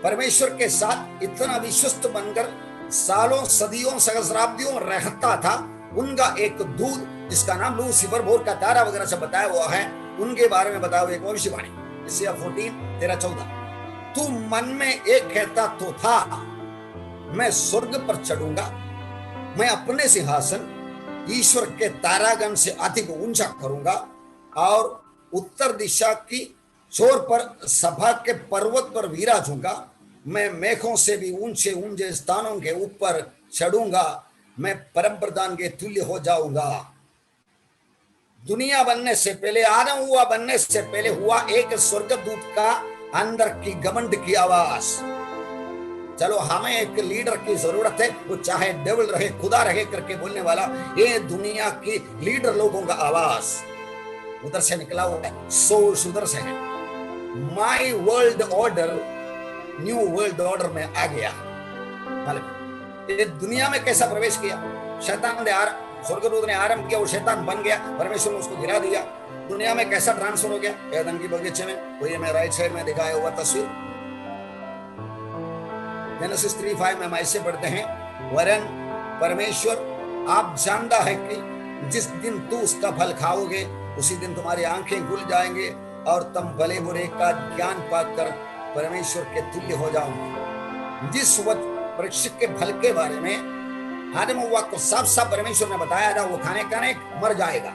परमेश्वर के साथ इतना विश्वस्त बनकर सालों सदियों सहस्राब्दियों रहता था उनका एक दूत जिसका नाम लूसीफर, भोर का तारा वगैरह सब बताया हुआ है, उनके बारे में बताया हुआ एक भविष्यवाणी। इससे 14-13-14 तू मन में एक कहता तो था, मैं स्वर्ग पर चढ़ूंगा, मैं अपने सिंहासन ईश्वर के तारागण से अधिक ऊंचा करूंगा और उत्तर दिशा की छोर पर सभा के पर्वत पर विराजूंगा, मैं मेघों से भी ऊंचे ऊंचे स्थानों के ऊपर चढ़ूंगा, मैं परम प्रधान के तुल्य हो जाऊंगा। दुनिया बनने से पहले, आदम हुआ बनने से पहले हुआ एक स्वर्गदूत का अंदर की घमंड की आवाज। चलो हमें एक लीडर की जरूरत है, वो चाहे डेविल रहे खुदा रहे करके बोलने वाला, ये दुनिया की लीडर लोगों का आवाज उधर से निकला हुआ है, सोर्स उधर से है। माई world order new world order में आ गया। ये दुनिया में कैसा प्रवेश किया? शैतान ने स्वर्गदूत ने आरंभ किया, वो शैतान बन गया, परमेश्वर ने उसको गिरा दिया। दुनिया में कैसा ट्रांसफर हो गया? एदन की बगीचे में, वो ये मैं राइट साइड में दिखाया हुआ तस्वीर, जेनेसिस 3:5 में हम ऐसे पढ़ते हैं, वरन परमेश्वर आप जानता है कि जिस दिन तू उसका फल खाओगे उसी दिन तुम्हारी आंखें खुल जाएंगे और तुम भले बुरे का ज्ञान पाकर परमेश्वर के तुल्य हो जाओगे। जिस वक्त वृक्ष के फल के बारे में आदम हव्वा को साफ साफ परमेश्वर ने बताया था वो खाने का नहीं मर जाएगा,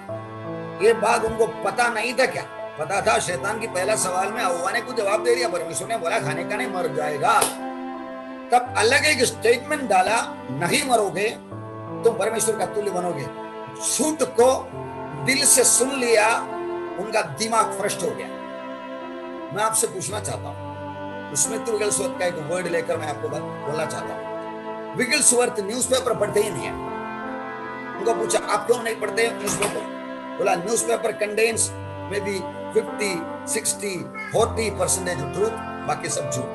ये बात उनको पता नहीं था। क्या पता था? शैतान की पहला सवाल में हव्वा ने कुछ जवाब दे दिया, परमेश्वर ने बोला खाने का नहीं मर जाएगा। तब अलग एक स्टेटमेंट डाला, नहीं मरोगे तुम परमेश्वर का तुल्य बनोगे। झूठ को दिल से सुन लिया, उनका दिमाग भ्रष्ट हो गया। मैं आपसे पूछना चाहता हूं, उसमें तो विगलस्वर्थ का एक वर्ड लेकर मैं आपको बोलना चाहता हूं। विगलस्वर्थ न्यूज़पेपर पढ़ते ही नहीं है। उनको पूछा आप क्यों नहीं पढ़ते न्यूज़पेपर? बोला newspaper contains may be 50, 60, 40% truth, बाकी सब झूठ।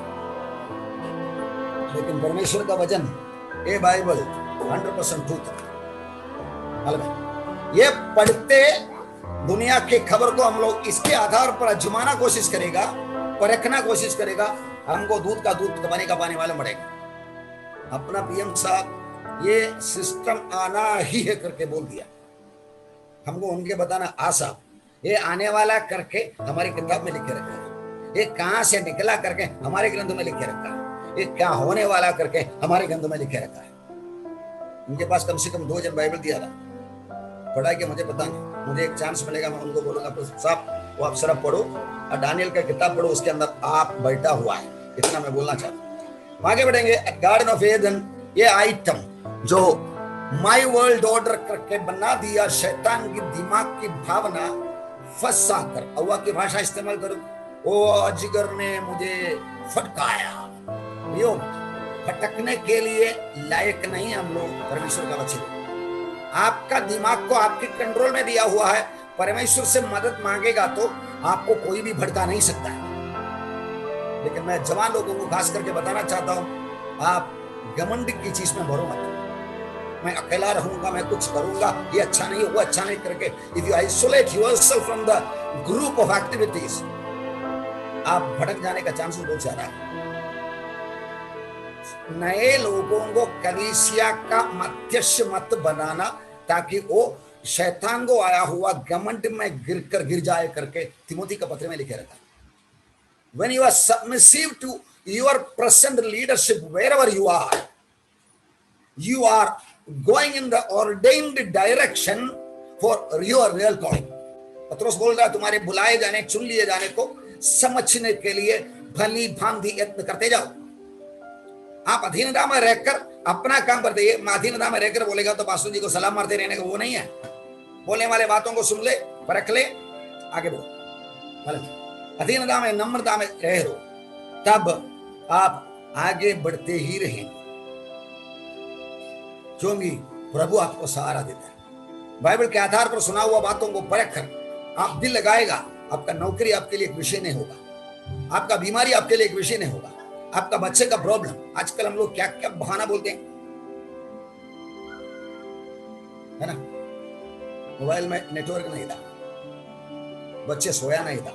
लेकिन परमेश्वर का वचन, ये बाइबल 100% ट्रूथ है। ये पढ़ते दुनिया की खबर को हम लोग इसके आधार पर अजमाना कोशिश करेगा, परखना कोशिश करेगा, हमको दूध का दूध पानी का पानी मालूम पड़ेगा। अपना पीएम साहब ये सिस्टम आना ही है करके बोल दिया, हमको उनके बताना आशा, ये आने वाला करके हमारी किताब में लिखे रखा है, ये कहां से निकला करके हमारे ग्रंथ में लिखे रखा है, ये क्या होने वाला करके हमारे ग्रंथ में लिखे रखा है। उनके पास कम से कम 2 जन बाइबल दिया था, पढ़ा के मुझे पता नहीं, मुझे एक चांस मिलेगा मैं उनको बोलूंगा तो साहब वो आप सिर्फ पढ़ो और दानियल का किताब पढ़ो, उसके अंदर आप बैठा हुआ है, इतना मैं बोलना चाहता हूँ। आगे बढ़ेंगे। गार्डन ऑफ एडन, ये आइटम जो माई वर्ल्ड ऑर्डर करके बना दिया, शैतान की दिमाग की भावना फंसा कर, हव्वा की भाषा इस्तेमाल करो, ओ अजगर ने मुझे फटकाया। यो फटकने के लिए लायक नहीं हम लोग परमेश्वर का वचन। आपका दिमाग को आपके कंट्रोल में दिया हुआ है, परमेश्वर से मदद मांगेगा तो आपको कोई भी भड़का नहीं सकता है। लेकिन मैं जवान लोगों को खास करके बताना चाहता हूं, आप घमंड की चीज में भरो मत। मैं अकेला रहूंगा, मैं कुछ करूंगा, ये अच्छा नहीं, वो अच्छा नहीं करके, if you isolate yourself from the group of activities, आप भटक जाने का चांस बहुत ज्यादा है। नए लोगों को कलीसिया का मध्यस्थ मत बनाना ताकि वो शैतान को आया हुआ घमंड में गिर जाए करके तिमोथी का पत्र में लिखे रहता है। When you are submissive to your present leadership, wherever you are going in the ordained direction for your real calling. पत्रोस बोल रहा है तुम्हारे बुलाए जाने, चुन लिए जाने को समझने के लिए भली भांति यत्न करते जाओ। आप अधीनता में रहकर अपना काम करते, ये अधीनता में रहकर बोलेगा तो पास्टर जी को सलाम मारते रहने का वो नहीं है। बोलने वाले बातों को सुन ले, परख ले, आगे बढ़ो। अधीनता में, नम्रता में रह लो, तब आप आगे बढ़ते ही रहेंगे, क्योंकि प्रभु आपको सहारा देता है। बाइबल के आधार पर सुना हुआ बातों को परख कर आप दिल लगाएगा, आपका नौकरी आपके लिए एक विषय नहीं होगा, आपका बीमारी आपके लिए एक विषय नहीं होगा, आपका बच्चे का प्रॉब्लम। आजकल हम लोग क्या क्या बहाना बोलते हैं, है ना? मोबाइल में नेटवर्क नहीं था, बच्चे सोया नहीं था।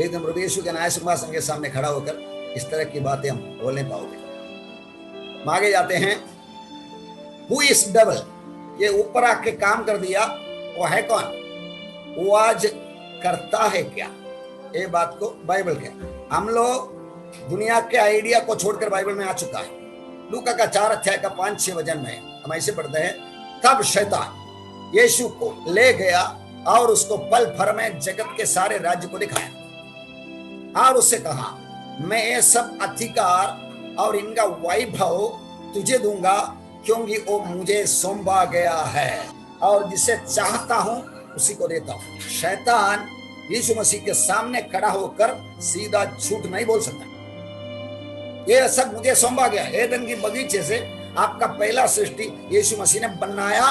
एक दिन प्रभु यीशु के न्याय सिंहासन के सामने खड़ा होकर इस तरह की बातें हम बोल नहीं पाओगे। आगे जाते हैं, हु इज डबल, ये ऊपर आके काम कर दिया, वो है कौन? वो आज करता है क्या? ये बात को बाइबल के, हम लोग दुनिया के आइडिया को छोड़कर बाइबल में आ चुका है। लूका का 4 अध्याय का 5-6 वचन में हम ऐसे पढ़ते हैं, तब शैतान यीशु को ले गया और उसको पल भर में जगत के सारे राज्य को दिखाया और उससे कहा, मैं ये सब अधिकार और इनका वैभव तुझे दूंगा, क्योंकि वो मुझे सौंपा गया है और जिसे चाहता हूं उसी को देता हूं। शैतान यीशु मसीह के सामने खड़ा होकर सीधा झूठ नहीं बोल सकता। ये सब मुझे सौंपा गया। एदन की बगीचे से आपका पहला सृष्टि यीशु मसीह ने बनाया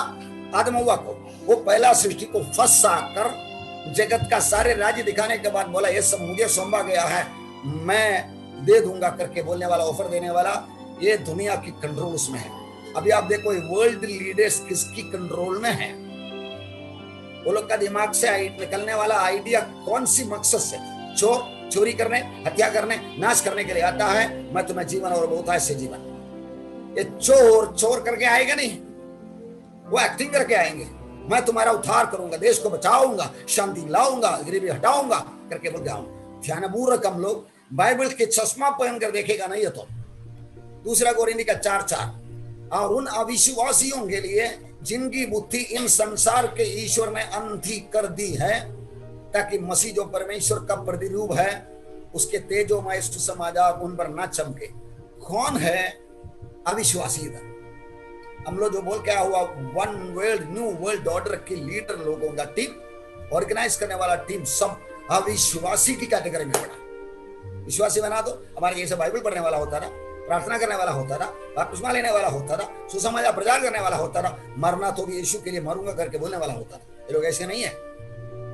आदम हव्वा को। वो पहला सृष्टि को फंसा कर जगत का सारे राज्य दिखाने के बाद बोला, ये सब मुझे सौंपा गया है, मैं दे दूंगा करके बोलने वाला, ऑफर देने वाला, ये दुनिया की कंट्रोल उसमें है। अभी आप देखो वर्ल्ड लीडर्स किसकी कंट्रोल में है? वो लोग का दिमाग से निकलने वाला आइडिया कौन सी मकसद से? चोरी करने, हत्या करने, नाश करने के लिए आता है। मैं तुम्हें जीवन और बहुत ऐसे जीवन। ये चोर करके आएगा नहीं, वो एक्टिंग करके आएंगे। मैं तुम्हारा उद्धार करूंगा, देश को बचाऊंगा, शांति लाऊंगा, गरीबी हटाऊंगा करके बोल जाऊंगा। ध्यानपूर्वक हम लोग बाइबल के चश्मा पहनकर देखेगा नहीं तो। दूसरा कोरिन्थी का 4:4, और उन अविश्वासियों के लिए जिनकी बुद्धि इन संसार के ईश्वर ने अंधी कर दी है, ताकि मसीह जो परमेश्वर का प्रतिरूप है उसके तेजोमय सुसमाचार उन पर न चमके। कौन है अविश्वासी? हम लोग जो बोल क्या हुआ, one world new world order के लीडर लोगों का टीम, ऑर्गेनाइज करने वाला टीम, सब अविश्वासी की कैटेगरी में पड़ा। विश्वासी बना दो, हमारे जैसे बाइबल पढ़ने वाला होता था, प्रार्थना करने वाला होता था, बपतिस्मा लेने वाला होता था, सुसमाचार प्रचार करने वाला होता था, मरना तो भी यीशु के लिए मरूंगा करके बोलने वाला होता था। ये लोग ऐसे नहीं है,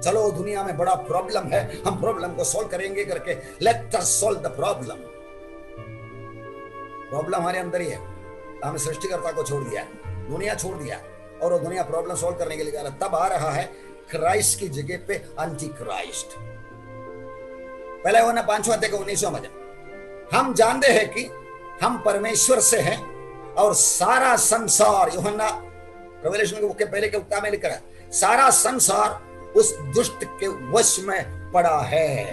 चलो दुनिया में बड़ा प्रॉब्लम है, हम प्रॉब्लम को सॉल्व करेंगे करके, let us solve the problem. Problem हमारे अंदर ही है, हमने सृष्टिकर्ता को छोड़ दिया, दुनिया छोड़ दिया, और वो दुनिया प्रॉब्लम सॉल्व करने के लिए जा रहा। तब आ रहा है क्राइस्ट की जगह पे एंटी क्राइस्ट। पहले होना 5वां अध्याय का 19वां वचन, हम जानते हैं कि हम परमेश्वर से हैं और सारा संसार, यूहन्ना रेवलेशन के बुक के पहले के उत्ता में लिखा है, सारा संसार उस दुष्ट के वश में पड़ा है।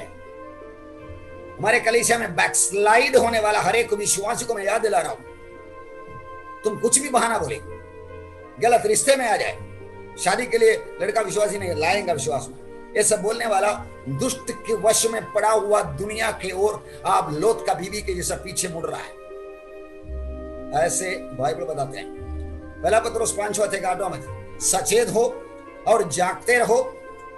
हमारे कलीसिया में बैकस्लाइड होने वाला हर एक विश्वासी को मैं याद दिला रहा हूं, तुम कुछ भी बहाना बोले, गलत रिश्ते में आ जाए, शादी के लिए लड़का विश्वासी नहीं लाएंगा विश्वास में, ये सब बोलने वाला दुष्ट के वश में पड़ा हुआ दुनिया के ओर आप लोथ का बीवी के जैसा पीछे मुड़ रहा है। ऐसे बाइबल बताते हैं। पहला पत्रोस 5:8 में, सचेत हो और जागते रहो,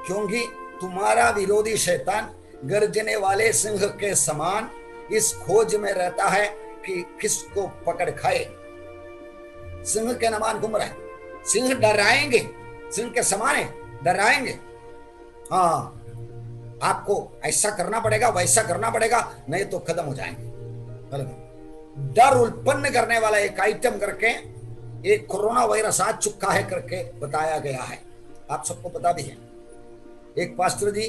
क्योंकि तुम्हारा विरोधी शैतान गर्जने वाले सिंह के समान इस खोज में रहता है कि किसको पकड़ खाए। सिंह के समान घूम रहा है, सिंह डराएंगे, सिंह के समान है, डराएंगे। हाँ, आपको ऐसा करना पड़ेगा, वैसा करना पड़ेगा, नहीं तो खत्म हो जाएंगे। डर उत्पन्न करने वाला एक आइटम करके एक कोरोना वायरस आ चुका है करके बताया गया है, आप सबको पता भी है। एक पास्टर जी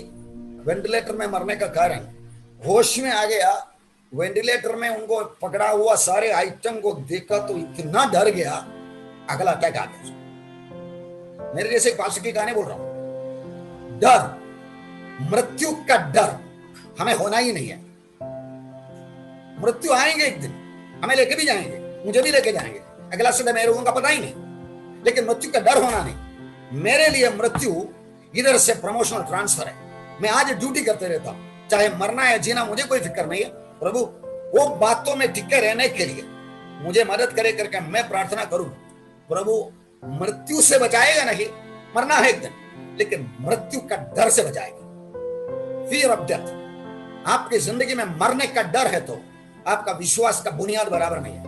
वेंटिलेटर में मरने का कारण होश में आ गया, वेंटिलेटर में उनको पकड़ा हुआ सारे आइटम को देखा तो इतना डर गया, अगला अटैक आ गया। मेरे जैसे पास्टर की कहानी बोल रहा हूं, डर, मृत्यु का डर हमें होना ही नहीं है। मृत्यु आएंगे एक दिन, हमें लेके भी जाएंगे, मुझे भी लेके जाएंगे, अगला सदा मेरे लोगों का पता ही नहीं, लेकिन मृत्यु का डर होना नहीं। मेरे लिए मृत्यु इधर से प्रमोशनल ट्रांसफर है। मैं आज ड्यूटी करते रहता हूं, चाहे मरना है जीना मुझे कोई फिक्र नहीं है। प्रभु वो बातों में टिके रहने के लिए मुझे मदद करे करके मैं प्रार्थना करूं। प्रभु मृत्यु से बचाएगा नहीं, मरना है एक दिन, लेकिन मृत्यु का डर से बचाएगा। Fear of death. आपकी जिंदगी में मरने का डर है तो आपका विश्वास का बुनियाद बराबर नहीं है।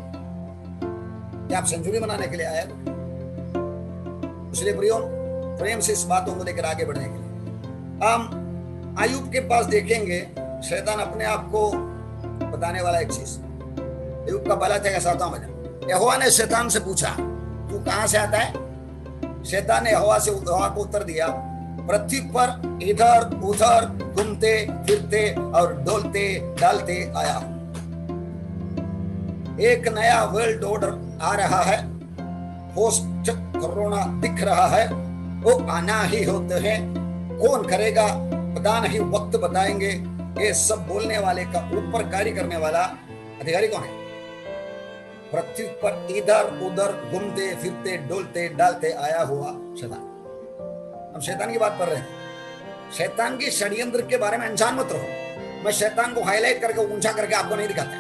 क्या आप सेंचुरी बनाने के लिए आए? इसलिए प्रियो, प्रेम से इस बातों को लेकर आगे बढ़ने के लिए। हम अय्यूब के पास देखेंगे, शैतान अपने आप को बताने वाला एक चीज। अय्यूब का भला थे 7वां वचन, यहोवा ने शैतान से पूछा तू कहां से आता है? शैतान ने हवा को उत्तर दिया, पृथ्वी पर इधर उधर घूमते फिरते और डोलते डालते आया हूं। एक नया वर्ल्ड ऑर्डर आ रहा है, पोस्ट कोरोना दिख रहा है, वो आना ही होते हैं, कौन करेगा पता नहीं, वक्त बताएंगे। ये सब बोलने वाले का ऊपर कार्य करने वाला अधिकारी कौन है? पृथ्वी पर इधर उधर घूमते फिरते डोलते डालते आया हुआ शैतान। हम शैतान की बात कर रहे हैं। शैतान की षड्यंत्र के बारे में अनजान मत रहो। मैं शैतान को हाईलाइट करके ऊंचा करके आपको नहीं दिखाता,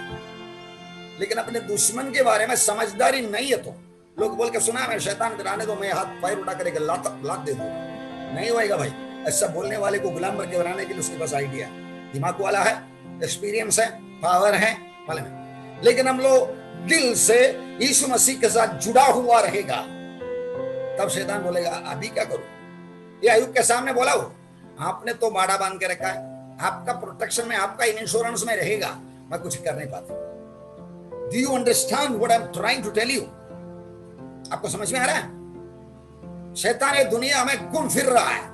लेकिन अपने दुश्मन के बारे में समझदारी नहीं है तो लोग बोल के सुना मैं शैतान कराने दो, मैं हाथ पैर उठा कर लात दे दूंगा, नहीं होएगा भाई। ऐसा बोलने वाले को गुलाम करके बनाने के लिए उसके पास आइडिया है, दिमाग वाला है, एक्सपीरियंस है, पावर है मालूम है। लेकिन हम लोग दिल से यीशु मसीह के साथ जुड़ा हुआ रहेगा, तब शैतान बोलेगा अभी क्या करूं? ये अय्यूब के सामने बोला, वो आपने तो बाड़ा बांध के रखा है, आपका प्रोटेक्शन में, आपका इंश्योरेंस में रहेगा, मैं कुछ कर नहीं पाता। Do you understand what I am trying to tell you? आपको समझ में आ रहा है? शैतान ये दुनिया में घूम फिर रहा है,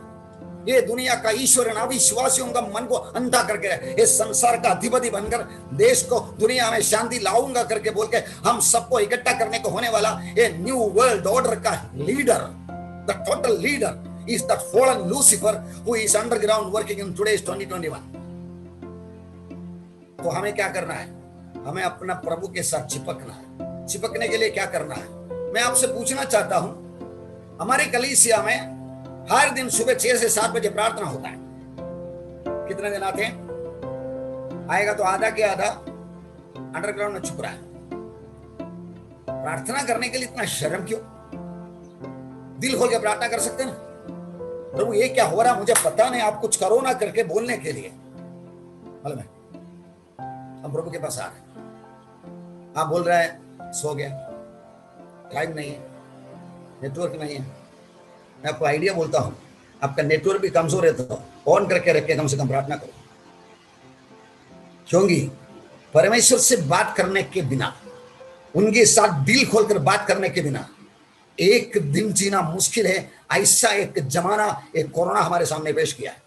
ये दुनिया का ईश्वर अविश्वासियों का मन को अंधा करके, इस संसार का अधिपति बनकर देश को दुनिया में शांति लाऊंगा करके बोल के हम सबको इकट्ठा करने को होने वाला ये न्यू वर्ल्ड ऑर्डर का leader, the total leader is that fallen Lucifer who is underground working in today's 2021. तो हमें क्या करना है? हमें अपना प्रभु के साथ चिपकना है। चिपकने के लिए क्या करना है? मैं आपसे पूछना चाहता हूं, हमारे कलीसिया में हर दिन सुबह 6 से 7 बजे प्रार्थना होता है। कितने दिन आते हैं? आएगा तो आधा के आधा अंडरग्राउंड में छुप रहा है। प्रार्थना करने के लिए इतना शर्म क्यों? दिल खोल के प्रार्थना कर सकते हैं। प्रभु ये क्या हो रहा मुझे पता नहीं, आप कुछ करो ना करके बोलने के लिए मालूम है। हम प्रभु के पास आ रहे, आप बोल रहे हैं सो गया, टाइम नहीं है, नेटवर्क नहीं है। मैं आपको आइडिया बोलता हूं, आपका नेटवर्क भी कमजोर है तो ऑन करके रख के कम से कम प्रार्थना करो, क्योंकि परमेश्वर से बात करने के बिना, उनके साथ दिल खोलकर बात करने के बिना एक दिन जीना मुश्किल है। ऐसा एक जमाना एक कोरोना हमारे सामने पेश किया है।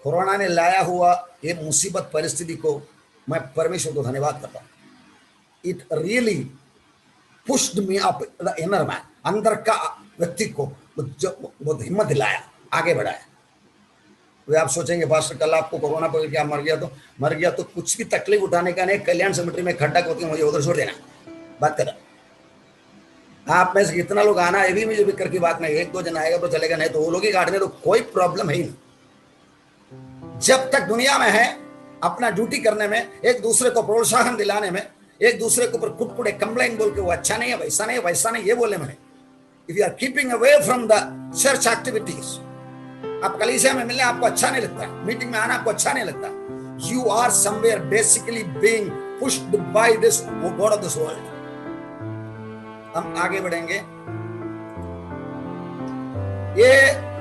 कोरोना ने लाया हुआ ये मुसीबत परिस्थिति को मैं परमेश्वर को धन्यवाद करता हूं। It really pushed me up the inner man, अंदर का व्यक्ति को बहुत हिम्मत दिलाया, आगे बढ़ाया। वे आप सोचेंगे पास्टर कल आपको कोरोना पर क्या मर गया तो कुछ भी तकलीफ उठाने का नहीं, कल्याण सेमेट्री में खड्डा होती मुझे उधर छोड़ देना, बात कर। आप में से कितना लोग आना है भी मुझे फिक्र की बात नहीं, 1-2 जन आएगा तो चलेगा, नहीं तो वो लोग ही काटने तो कोई प्रॉब्लम है ही नहीं। जब तक दुनिया में है अपना ड्यूटी करने में, एक दूसरे को प्रोत्साहन दिलाने में, एक दूसरे के ऊपर कुटकुटे कंप्लेंट बोल के वो अच्छा नहीं है, वैसा नहीं है, वैसा नहीं, ये बोलने में। If you are keeping away from the church activities, आप कलीसिया में मिलने आपको अच्छा नहीं लगता, मीटिंग में आना आपको अच्छा नहीं लगता, you are somewhere basically being pushed by this god of this world. हम आगे बढ़ेंगे। ये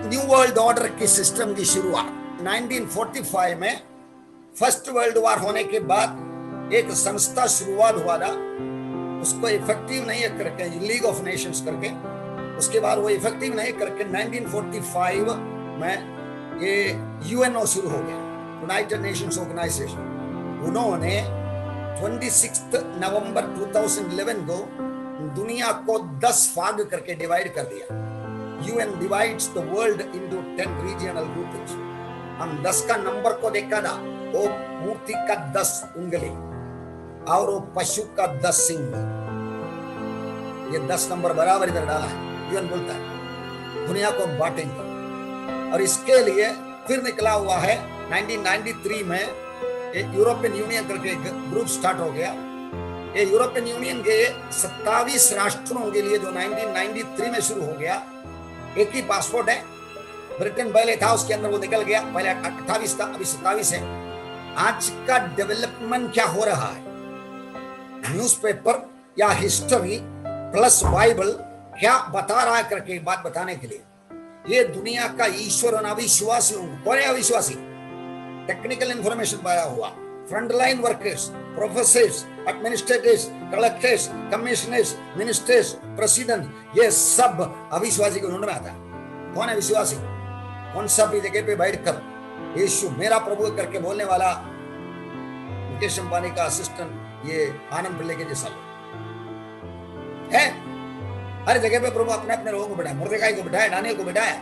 न्यू वर्ल्ड ऑर्डर की सिस्टम की शुरुआत 1945 में फर्स्ट वर्ल्ड वॉर होने के बाद एक संस्था शुरुआत हुआ था, उसको इफेक्टिव नहीं करके लीग ऑफ नेशंस करके, उसके बाद वो इफेक्टिव नहीं करके 1945 में ये यूएनओ शुरू हो गया, यूनाइटेड नेशंस ऑर्गेनाइजेशन। उन्होंने 26 नवंबर 2011 को दुनिया को 10 भाग करके डिवाइड कर दिया। UN divides the world into 10 regional groups. हम 10 का नंबर को देखा था, वो मूर्ति का 10 उंगली और वो पशु का 10 सिंग, ये 10 नंबर बराबर इधर डाला है। यूएन बोलता है दुनिया को बांटेंगे, और इसके लिए फिर निकला हुआ है 1993 में एक यूरोपियन यूनियन करके ग्रुप स्टार्ट हो गया। ये यूरोपियन यूनियन के 27 राष्ट्रों के लिए जो 1993 में शुरू हो गया, एक ही पासपोर्ट है। ब्रिटेन पहले था, उसके अंदर वो निकल गया, पहले 28 था, अभी 27 है। आज का डेवलपमेंट क्या हो रहा है? न्यूज़पेपर या हिस्ट्री प्लस बाइबल क्या बता रहा है करके बात बताने के लिए। ये दुनिया का ईश्वर और अविश्वासी, कौन है अविश्वासी? टेक्निकल इंफॉर्मेशन पाया हुआ, frontline workers, professors, administrators, collectors, commissioners, ministers, president, ये सब अविश्वासी को ढूंढ में आता है। कौन है विश्वासी? कौन सा भी जगह पे बैठकर यीशु मेरा प्रभु करके बोलने वाला मुकेश अंबानी का असिस्टेंट, ये आनंद पिल्ले के जैसा है। हर जगह पे प्रभु अपने अपने लोगों को बिठाया, मुर्देकाई को बिठाया, दानियल को बिठाया।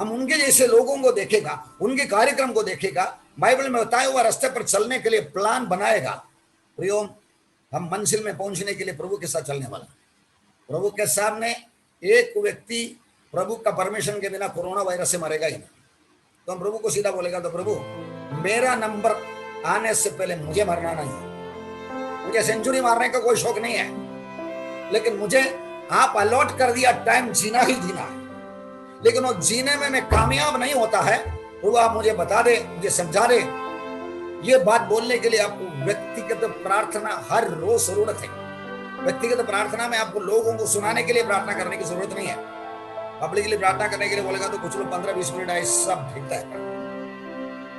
हम उनके जैसे लोगों को देखेगा, उनके कार्यक्रम को देखेगा, बाइबल में बताया हुआ रास्ते पर चलने के लिए प्लान बनाएगा। प्रियो, हम मंजिल में पहुंचने के लिए प्रभु के साथ चलने वाला। प्रभु के सामने एक व्यक्ति प्रभु का परमिशन के बिना कोरोना वायरस से मरेगा ही नहीं। तो हम प्रभु को सीधा बोलेगा, तो प्रभु मेरा नंबर आने से पहले मुझे मरना नहीं। मुझे सेंचुरी मारने का कोई शौक नहीं है, लेकिन मुझे आप अलॉट कर दिया टाइम, जीना ही जीना है। लेकिन वो जीने में मैं कामयाब नहीं होता है, प्रभु आप मुझे बता दे, मुझे समझा दे। ये बात बोलने के लिए आपको व्यक्तिगत प्रार्थना हर रोज जरूरत है। व्यक्तिगत प्रार्थना में आपको लोगों को सुनाने के लिए प्रार्थना करने की जरूरत नहीं है। पब्लिक के लिए प्रार्थना करने के लिए बोलेगा तो कुछ लोग 15-20 मिनट ऐसा भेजता है,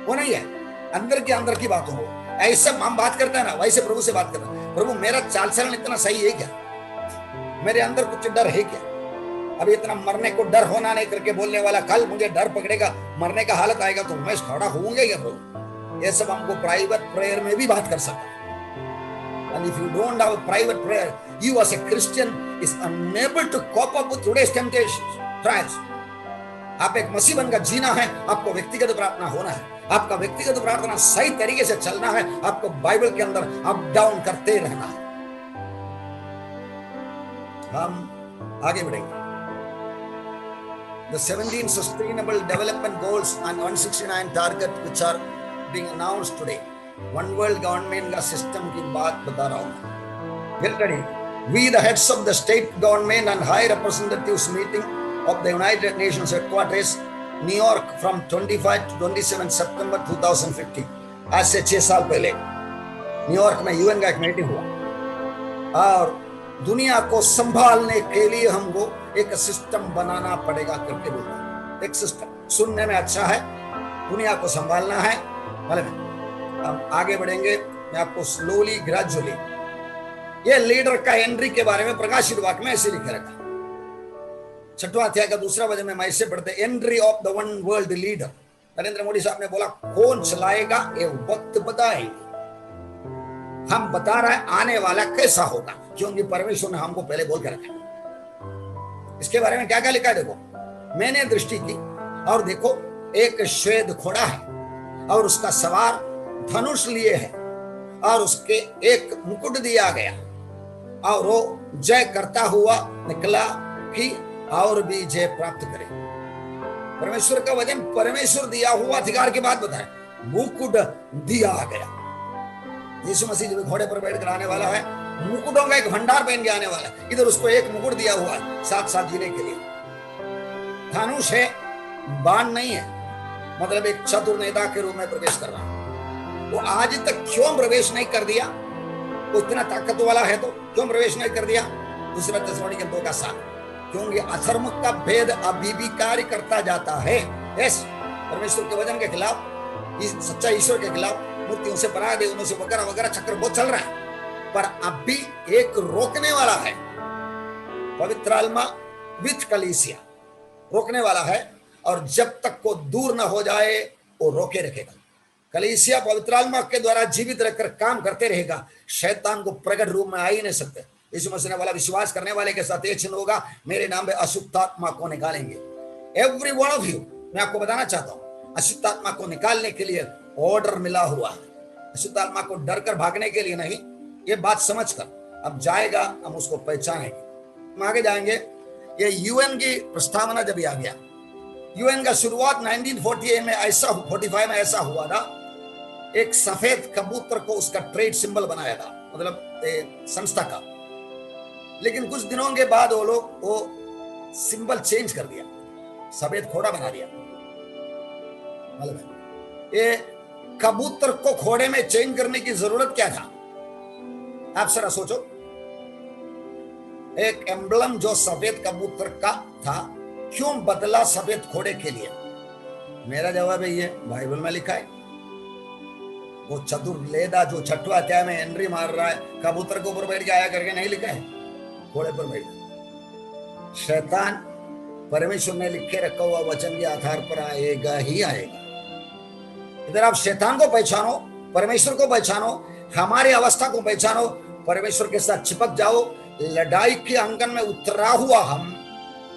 वो नहीं है। अंदर के अंदर की बातों को ऐसा हम बात करते हैं ना, वैसे प्रभु से बात करते हैं। प्रभु मेरा चाल चलन इतना सही है क्या? मेरे अंदर कुछ डर है क्या? अभी इतना मरने को डर होना नहीं करके बोलने वाला, कल मुझे डर पकड़ेगा, मरने का हालत आएगा तो मैं खड़ा होऊंगा क्या प्रभु? ये सब हमको प्राइवेट प्रेयर में भी बात कर सकता है। And if you don't have a private prayer, you as a Christian is unable to cope up with today's temptations, trials. आप एक मसीह बनकर जीना है, आपको व्यक्तिगत प्रार्थना होना है, आपका व्यक्तिगत प्रार्थना सही तरीके से चलना है, आपको बाइबल के अंदर अप डाउन करते रहना है। हम आगे बढ़ेंगे। The 17 Sustainable Development Goals and 169 target which are being announced today. One World Government का सिस्टम की बात बता रहा हूँ। Get ready. We the heads of the state government and high representatives meeting of the United Nations headquarters, New York from 25 to 27 September 2015. आज से 6 साल पहले न्यूयॉर्क में यूएन का एक मीटिंग हुआ और दुनिया को संभालने के लिए हमको एक सिस्टम बनाना पड़ेगा करके बोला। एक सिस्टम सुनने में अच्छा है, दुनिया को संभालना है। मालूम हम आगे बढ़ेंगे, मैं आपको स्लोली ग्रेजुअली ये लीडर का एंट्री के बारे में प्रकाशित वाक्य में ऐसे लिखा रखा। 6वां अध्याय का 2 वचन में ऐसे पढ़ते, entry of the one world leader. Narendra Modi साहब ने बोला कौन चलाएगा ये वक्त बताएंगे। हम बता रहे हैं आने वाला कैसा होगा, क्योंकि परमेश्वर ने हमको पहले बोल के रखा। इसके बारे में क्या क्या लिखा है देखो। मैंने दृष्टि की और देखो एक श्वेत घोड़ा है और उसका सवार धनुष लिए है और उसके एक मुकुट दिया गया और वो जय करता हुआ निकला कि और भी जय प्राप्त करे। परमेश्वर का वचन परमेश्वर दिया हुआ अधिकार की बात बताए, मुकुट दिया गया। यीशु मसीह जब घोड़े पर बैठ कर आने वाला है, मुकुटों का एक भंडार पहन के आने वाला है। इधर उसको एक मुकुट दिया हुआ है साथ साथ जीने के लिए। धनुष है, बाण नहीं है, मतलब एक चतुर नेता के रूप में प्रवेश कर रहा है। वो आज तक क्यों प्रवेश नहीं कर दिया? वो इतना ताकत वाला है तो क्यों प्रवेश नहीं कर दिया? 2 थिस्सलुनीके 2:7, क्योंकि अधर्म का भेद अभी भी कार्य करता जाता है। यस, परमेश्वर के वचन के खिलाफ, सच्चा ईश्वर के खिलाफ, मूर्तियों से बना दे, उनसे वगैरह वगैरह चक्र बहुत चल रहा है। पर अभी एक रोकने वाला है, पवित्र आत्मा विथ कलीसिया रोकने वाला है, और जब तक को दूर ना हो जाए वो रोके रखेगा। कलीसिया पवित्र आत्मा के द्वारा जीवित रहकर काम करते रहेगा। शैतान को प्रकट रूप में आ ही नहीं सकते। यीशु मसीह ने बोला विश्वास करने वाले के साथ ये चिन्ह होगा, मेरे नाम पे अशुद्ध आत्मा को निकालेंगे। एवरी वन ऑफ यू, मैं आपको बताना चाहता हूँ, अशुद्ध आत्मा को निकालने के लिए ऑर्डर मिला हुआ है। अशुद्ध आत्मा को डर कर भागने के लिए नहीं, ये बात समझकर अब जाएगा, हम उसको पहचानेंगे। हम आगे जाएंगे। ये यूएन की प्रस्तावना जब आ गया, यूएन का शुरुआत 1948 में ऐसा 45 में ऐसा हुआ था। एक सफेद कबूतर को उसका ट्रेड सिंबल बनाया था, मतलब संस्था का। लेकिन कुछ दिनों के बाद वो लोग वो सिंबल चेंज कर दिया, सफेद घोड़ा बना दिया। मतलब ये कबूतर को घोड़े में चेंज करने की जरूरत क्या था? आप जरा सोचो। एक एम्बलम जो सफेद कबूतर का था क्यों बदला सफेद घोड़े के लिए? मेरा जवाब है ये बाइबल में लिखा है। वो चतुर लेदा जो 6वां अध्याय में एंट्री मार रहा है, कबूतर के ऊपर बैठ के आया करके नहीं लिखा है, घोड़े पर बैठ। शैतान परमेश्वर ने लिखे रखा हुआ वचन के आधार पर आएगा ही आएगा। इधर आप शैतान को पहचानो, परमेश्वर को पहचानो, हमारी अवस्था को पहचानो, परमेश्वर के साथ चिपक जाओ। लड़ाई के आंगन में उतरा हुआ हम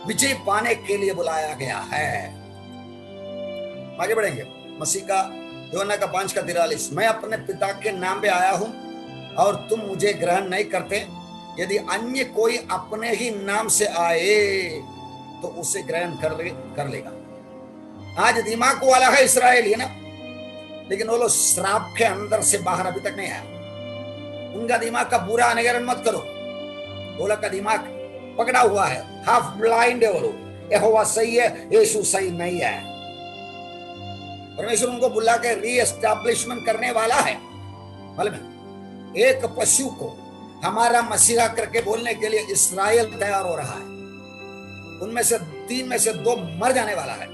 विजय पाने के लिए बुलाया गया है। आगे बढ़ेंगे। मसीह का यूहन्ना का 5:43, मैं अपने पिता के नाम पे आया हूं और तुम मुझे ग्रहण नहीं करते। यदि अन्य कोई अपने ही नाम से आए तो उसे ग्रहण कर लेगा। आज दिमाग वाला है इस्राएली ना, लेकिन वो लोग श्राप के अंदर से बाहर अभी तक नहीं आया। उनका दिमाग का बुरा अनुकरण मत करो। वो लोग का दिमाग पकड़ा हुआ है, हाफ ब्लाइंड है वो लोग। यहोवा सही है, यीशु सही नहीं है। परमेश्वर उनको बुला के रीएस्टैब्लिशमेंट करने वाला है। मालूम, एक पशु को हमारा मसीहा करके बोलने के लिए इस्राएल तैयार हो रहा है। उनमें से 3 में से 2 मर जाने वाला है,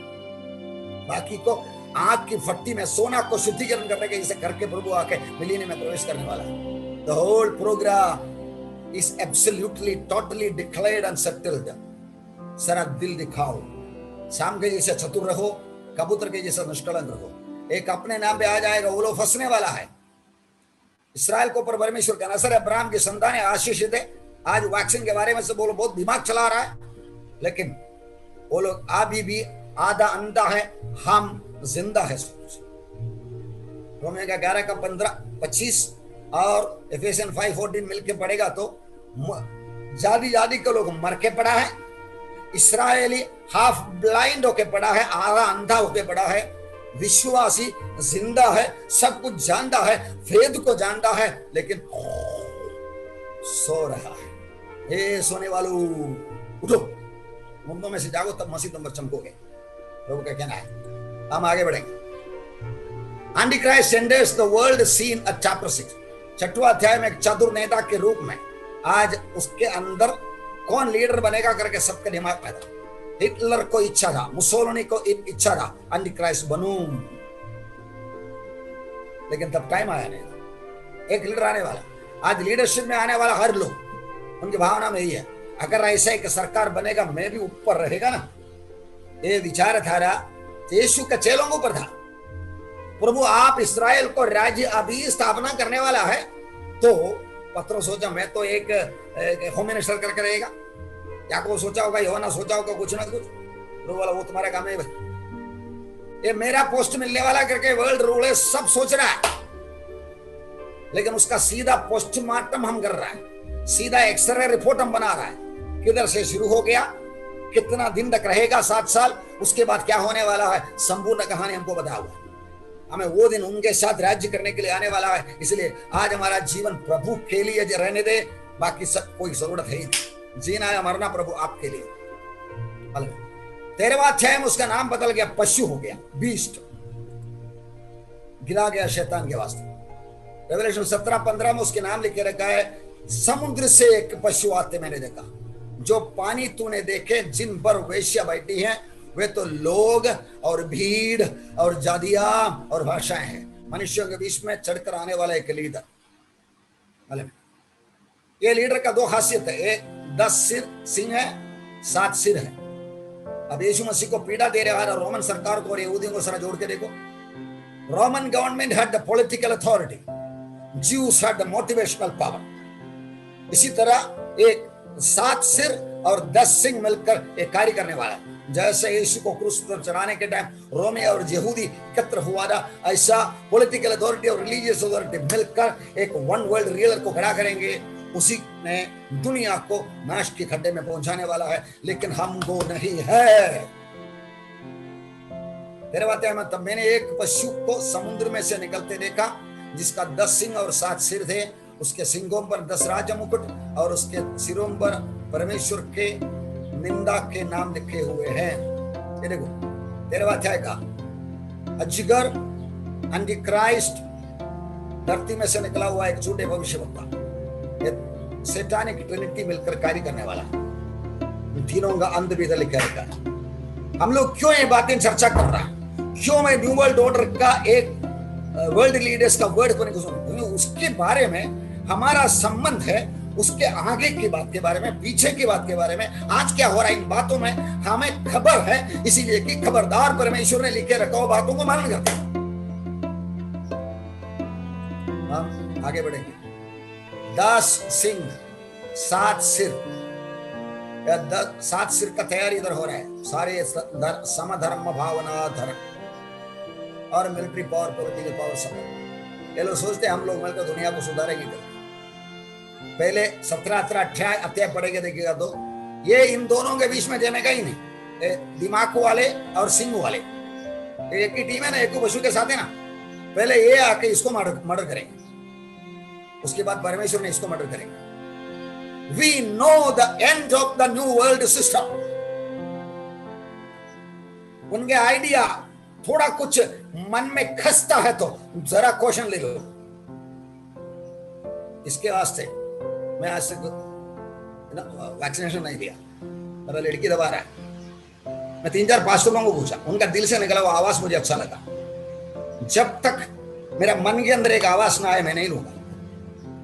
बाकी को आग की फट्टी में सोना को शुद्धिकरण करने के जैसे करके प्रभु आके मिलीने में प्रवेश करने वाला है। The whole programme is absolutely totally declared and settled. सरा दिल दिखाओ, शाम के जैसे चतुर रहो, कबूतर के जैसा निष्कलंक रहो। एक अपने नाम पे आ जाएगा, वो लोग फंसने वाला है। इस्राएल को पर परमेश्वर का नसर अब्राहम की संतान आशीषित है। आज वैक्सीन के बारे में से बोलो बहुत दिमाग चला रहा है, लेकिन वो लोग अभी भी आधा अंधा है, हम जिंदा है। रोमियो का 11 का 15-25 और एफेसियन 5:14 मिलके पढ़ेगा तो जादी के लोग मर के पड़ा है। इस्राएली हाफ ब्लाइंड होके पड़ा है, आधा अंधा होके पड़ा है। विश्वासी जिंदा है, सब कुछ जानता है, वेद को जानता है, लेकिन सो रहा है। हे सोने वालों, उठो, मुर्दों में से जागो, तब मसीह तुम पर चमकोगे। प्रभु का कहना है। हम आगे बढ़ेंगे। Antichrist enters the world scene at chapter 6, 6वां अध्याय में एक चतुर नेता के रूप में। आज उसके अंदर कौन लीडर बनेगा करके सबके दिमाग में था। हिटलर को इच्छा था, मुसोलिनी को इच्छा था एंटीक्राइस्ट बनूं, लेकिन तब टाइम आया नहीं। एक लीडर आने वाला, आज लीडरशिप में आने वाला हर लोग उनकी भावना में ही है, अगर ऐसा एक सरकार बनेगा मैं भी ऊपर रहेगा ना। ये विचारधारा यीशु के चेलों के ऊपर था। प्रभु आप इस्राएल को राज्य अभी स्थापना करने वाला है, तो पत्रोस सोचा मैं तो एक होम मिनिस्टर करके रहेगा। याकूब सोचा होगा, यूहन्ना सोचा होगा कुछ ना कुछ। प्रभु बोला वो तुम्हारा काम है भाई, ये मेरा पोस्ट मिलने वाला करके वर्ल्ड रूलर सब सोच रहा है, लेकिन उसका सीधा पोस्टमार्टम हम कर रहा है, सीधा एक्सरे रिपोर्ट हम बना रहा है। किधर से शुरू हो गया, कितना दिन तक रहेगा, 7 साल, उसके बाद क्या होने वाला है, संपूर्ण कहानी हमको बता हुआ। हमें वो दिन उनके साथ राज्य करने के लिए आने वाला है। इसलिए आज हमारा जीवन प्रभु के लिए रहने दे, बाकी सब कोई जरूरत है ही नहीं। जीना है मरना प्रभु आपके लिए। 13वां अध्याय में उसका नाम बदल गया, पशु हो गया, बीस्ट, गिरा गया शैतान के वास्ते। रेवलेशन 17:15 में उसके नाम लिखे रखा है, समुद्र से एक पशु आते मैंने देखा, जो पानी तूने देखे जिन पर वेश्या बैठी हैं, वे तो लोग और भीड़ और जादिया और भाषाएं हैं। मनुष्यों के बीच में चढ़कर आने वाला एक लीडर। ये लीडर का 2 खासियत है, एक 10 सिंह है, 7 सिर है। अब यीशु मसीह को पीड़ा दे रहा है रोमन सरकार को और यहूदियों को सारा जोड़ के देखो। Roman government had the political authority, juice had the motivational power. इसी तरह एक 7 सिर और 10 सिंह मिलकर एक कार्य करने वाला है। जैसे यीशु को क्रूस पर चढ़ाने के टाइम रोमी और यहूदी एकत्र हुआ था, ऐसा पॉलिटिकल अथॉरिटी और रिलीजियस अथॉरिटी मिलकर एक वन वर्ल्ड रूलर को खड़ा करेंगे। उसी ने दुनिया को नाश के खड्डे में पहुंचाने वाला है, लेकिन हम वो नहीं है। 13वां अध्याय में तब मैंने एक पशु को समुद्र में से निकलते देखा, जिसका 10 सिंह और 7 सिर थे। उसके सिंगों पर 10 राज मुकुट और उसके सिरों पर परमेश्वर के निंदा के नाम लिखे हुए हैं। ये देखो 13वां अध्याय का अजगर एंटीक्राइस्ट, धरती में से निकला हुआ एक झूठे भविष्यवक्ता। सैतानिक ट्रिनिटी मिलकर कार्य करने वाला है। इन तीनों का अंत भी इधर लिखा रहता है। हम लोग क्यों ये बातें चर्चा कर रहा है? क्यों मैं न्यू वर्ल्ड ऑर्डर का एक वर्ल्ड लीडर्स का वर्ड को नहीं, उसके बारे में हमारा संबंध है, उसके आगे की बात के बारे में, पीछे की बात के बारे में, आज क्या हो रहा है इन बातों में हमें खबर है, इसीलिए कि खबरदार परमेश्वर ने लिखे रखा हुआ बातों को मालूम करते हैं। हम आगे बढ़ेंगे। 10 सिंह 7 सिर, 7 सिर का तैयारी इधर हो रहा है। सारे समधर्म भावना धर्म और मिलिट्री पावर, पॉलिटिकल पावर सब। ये लोग सोचते हम लोग मिलकर दुनिया को सुधारेंगे। पहले 17-18 अध्याय पढ़ेंगे, देखिएगा तो ये इन दोनों के बीच में जमेगा ही नहीं। दिमाग वाले और सिंह वाले एक ही टीम है ना, एक पशु के साथ है ना। पहले ये आके इसको मर्डर करेंगे, उसके बाद परमेश्वर ने इसको मर्डर करेंगे। We know the end of the new world system. उनके आइडिया थोड़ा कुछ मन में खसता है तो जरा क्वेश्चन ले लो। इसके वास्ते मैं आज तक वैक्सीनेशन नहीं दिया, मेरा लड़की दबा रहा है। मैं 3-4 पास्टरों को पूछा, उनका दिल से निकला वो आवाज मुझे अच्छा लगा। जब तक मेरा मन के अंदर एक आवाज ना आए मैं नहीं लूंगा।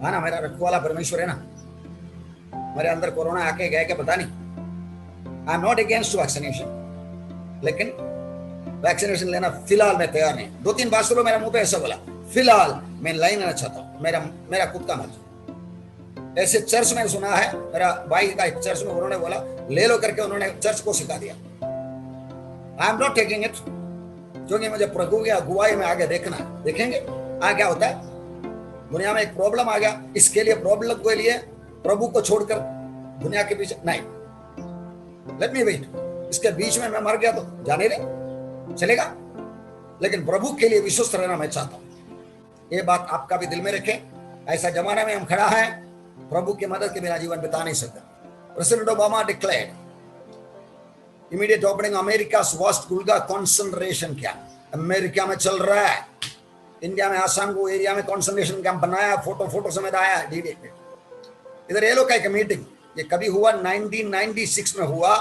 हाँ ना, मेरा रखवाला परमेश्वर है ना। मेरे अंदर कोरोना आके गया क्या पता नहीं। आई एम नॉट अगेंस्ट वैक्सीनेशन, लेकिन वैक्सीनेशन लेना फिलहाल मैं तैयार नहीं। 2-3 पास्टरों मेरा मुंह पे ऐसा बोला, फिलहाल मैं नहीं लेना चाहता हूँ, मेरा खुद का मर्जी। ऐसे चर्च में सुना है, मेरा भाई का एक चर्च में उन्होंने बोला ले लो करके, उन्होंने चर्च को सिखा दिया। आई एम नॉट टेकिंग इट, क्योंकि मुझे प्रभु की अगुवाई में आगे देखना है। देखेंगे आगे क्या होता है। दुनिया में एक प्रॉब्लम आ गया, इसके लिए प्रॉब्लम के लिए प्रभु को छोड़कर दुनिया के पीछे नहीं। लेट मी वेट, इसके बीच में मैं मर गया तो जाने दे, चलेगा। लेकिन प्रभु के लिए विश्वस्त रहना मैं चाहता हूं। ये बात आपका भी दिल में रखें। ऐसा जमाने में हम खड़ा है, प्रभु की मदद के बिना जीवन बिता नहीं सकता। President Obama declared immediate opening America vast gulag concentration camp. America में चल रहा है, इंडिया में आसाम को एरिया में कॉन्सेंट्रेशन कैंप बनाया, फोटो समेत आया डीडी। इधर ये लोग का एक मीटिंग, ये कभी हुआ 1996 में हुआ,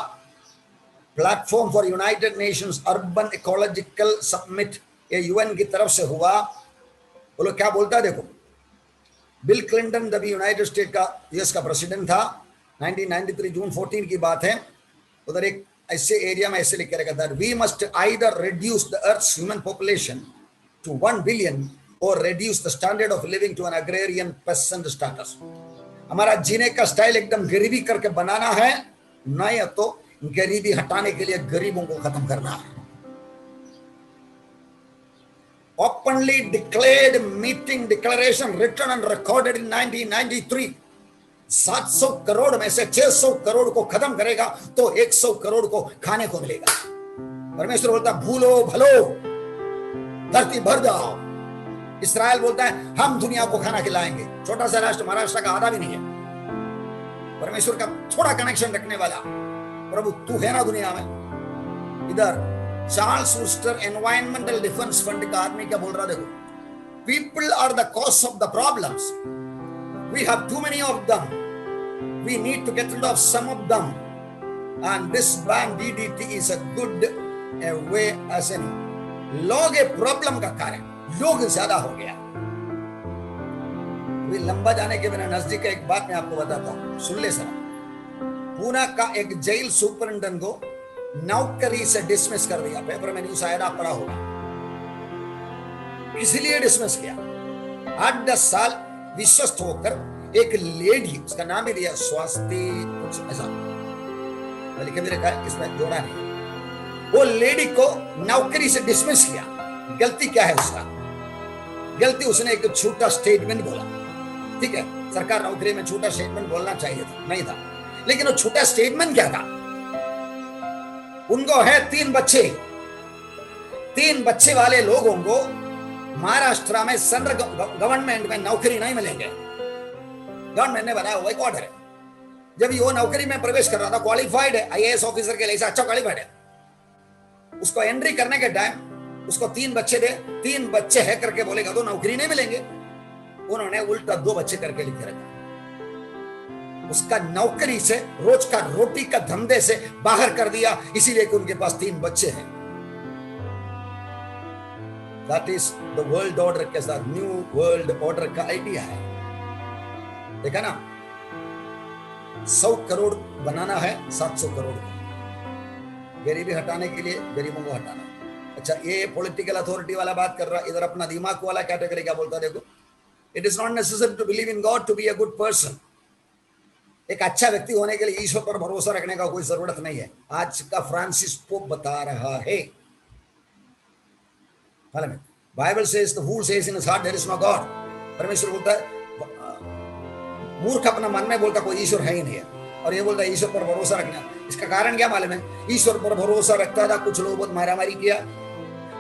platform for United Nations urban ecological summit, ये यूएन की तरफ से हुआ। वो लोग क्या बोलता है देखो। बिल क्लिंटन जब यूनाइटेड स्टेट का यूएस का प्रेसिडेंट था, 1993 जून 14 की बात है। उधर एक ऐसे एरिया में ऐसे लिखे रखा था, we must either reduce the earth's human population to 1 billion or reduce the standard of living to an agrarian peasant status. हमारा जीने का स्टाइल एकदम गरीबी करके बनाना है, नहीं तो गरीबी हटाने के लिए गरीबों को खत्म करना है। Openly declared meeting declaration written and recorded in 1993. 700 crore में से 600 करोड़ को खत्म करेगा तो 100 करोड़ को खाने को मिलेगा। परमेश्वर बोलता भूलो भलो धरती भर जाओ। इस्राएल बोलता है हम दुनिया को खाना खिलाएंगे। छोटा सा राष्ट्र, महाराष्ट्र का आधा भी नहीं है। परमेश्वर का थोड़ा कनेक्शन रखने वाला प्रभु तू है ना दुनिया में। इधर Charles Wurster Environmental Defense Fund का आदमी क्या बोल रहा देखो, people are the cause of the problems, we have too many of them, we need to get rid of some of them, and this ban DDT is a good way as any. लोग ये प्रॉब्लम का कारण, लोग ज्यादा हो गया। लंबा जाने के बिना नजदीक एक बात मैं आपको बताता हूं, सुन ले सर। पूना का एक जेल सुपरिटेंडेंट को नौकरी से डिसमिस कर दिया। पेपर में न्यूज आया, आप पढ़ा होगा। इसलिए डिसमिस किया। 8-10 साल विश्वस्त होकर एक लेडी, उसका नाम भी दिया स्वास्थ्य कुछ ऐसा लिखे भी रखा है, इसमें जोड़ा नहीं। वो लेडी को नौकरी से डिसमिस किया। गलती क्या है उसका? गलती उसने एक छोटा स्टेटमेंट बोला। ठीक है, सरकार नौकरी में छोटा स्टेटमेंट बोलना चाहिए था, नहीं था। लेकिन वो छोटा स्टेटमेंट क्या था? उनको है 3 बच्चे। 3 बच्चे वाले लोगों को महाराष्ट्र में सेंट्रल गवर्नमेंट में नौकरी नहीं मिलेंगे। गवर्नमेंट ने बनाया हुआ एक ऑर्डर है। जब वो नौकरी में प्रवेश कर रहा था, क्वालिफाइड है, आईएएस ऑफिसर के लिए अच्छा क्वालिफाइड है, उसको एंट्री करने के टाइम उसको 3 बच्चे दे, 3 बच्चे है करके बोलेगा तो नौकरी नहीं मिलेंगे। उन्होंने उल्टा 2 बच्चे करके लिखे रखा। उसका नौकरी से, रोज का रोटी का धंधे से बाहर कर दिया, इसीलिए कि उनके पास 3 बच्चे हैं। That is the world order के साथ न्यू वर्ल्ड ऑर्डर का आइडिया है। देखा ना, 100 करोड़ बनाना है, 700 करोड़ गरीबी हटाने के लिए गरीबों को हटाना। अच्छा, ये पॉलिटिकल अथॉरिटी वाला बात कर रहा, इधर अपना दिमाग वाला कैटेगरी क्या बोलता है देखो। It is not necessary to believe in God to be a good person. एक अच्छा व्यक्ति होने के लिए ईश्वर पर भरोसा रखने का कोई जरूरत नहीं है। आज का फ्रांसिस पोप बता रहा है, Bible says the fool says in his heart there is no God. परमेश्वर बोलता है, मूर्ख अपना मन में बोलता कोई ईश्वर है ही नहीं है, और ये बोलता है ईश्वर पर भरोसा रखना। इसका कारण क्या मालूम है? ईश्वर पर भरोसा रखता था, कुछ लोग बहुत मारामारी किया।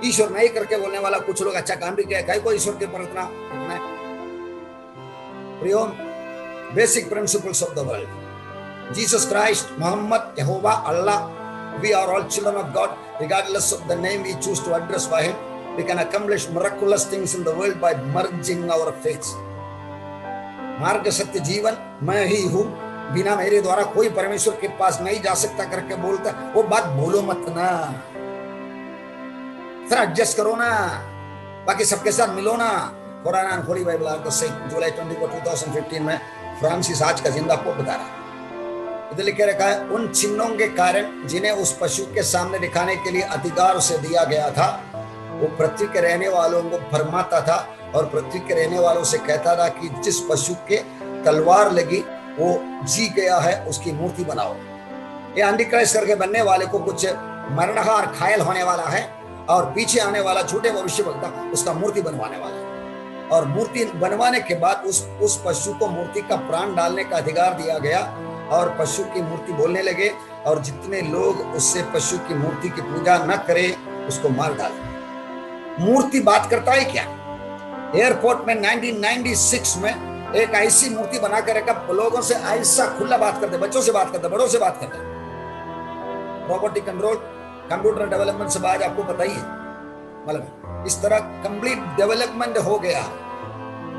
ईश्वर नहीं करके बोलने वाला कुछ लोग अच्छा काम भी किया। कहीं को ईश्वर के पर इतना रखना है? Basic principles of the world. Jesus Christ, Muhammad, Jehovah, Allah, we are all children of God. Regardless of the name we choose to address by Him, we can accomplish miraculous things in the world by merging our faiths. मार्ग सत्य जीवन मैं ही हूँ, बिना मेरे द्वारा कोई परमेश्वर के पास नहीं जा सकता करके बोलता, वो बात बोलो मत ना, थोड़ा एडजस्ट करो ना, बाकी सबके साथ मिलो ना। Quran and holy Bible are the same. जुलाई 24, 2015 में फ्रांसिस आज का जिंदा पोप बता रहा। इधर लिखे रखा है, उन चिन्हों के कारण जिन्हें उस पशु के सामने दिखाने के लिए अधिकार उसे दिया गया था, वो पृथ्वी के रहने वालों को भरमाता था और पृथ्वी के रहने वालों से कहता था कि जिस पशु के तलवार लगी वो जी गया है, उसकी मूर्ति बनाओ। ये एंटीक्राइस्ट करके बनने वाले को कुछ मरणहार घायल होने वाला है, और पीछे आने वाला झूठे भविष्यवक्ता उसका मूर्ति बनवाने वाला है। और मूर्ति बनवाने के बाद उस पशु को मूर्ति का प्राण डालने का अधिकार दिया गया, और पशु की मूर्ति बोलने लगे, और जितने लोग उससे पशु की मूर्ति की पूजा न करें उसको मार डाले। मूर्ति बात करता है क्या? एयरपोर्ट में 1996 में एक ऐसी मूर्ति बना कर रखा, लोगों से ऐसा खुला बात करते, बच्चों से बात करते, बड़ों से बात करते। प्रॉपर्टी कंट्रोल, कंप्यूटर डेवलपमेंट सब आज आपको पता ही है, मतलब इस तरह कंप्लीट डेवलपमेंट हो गया।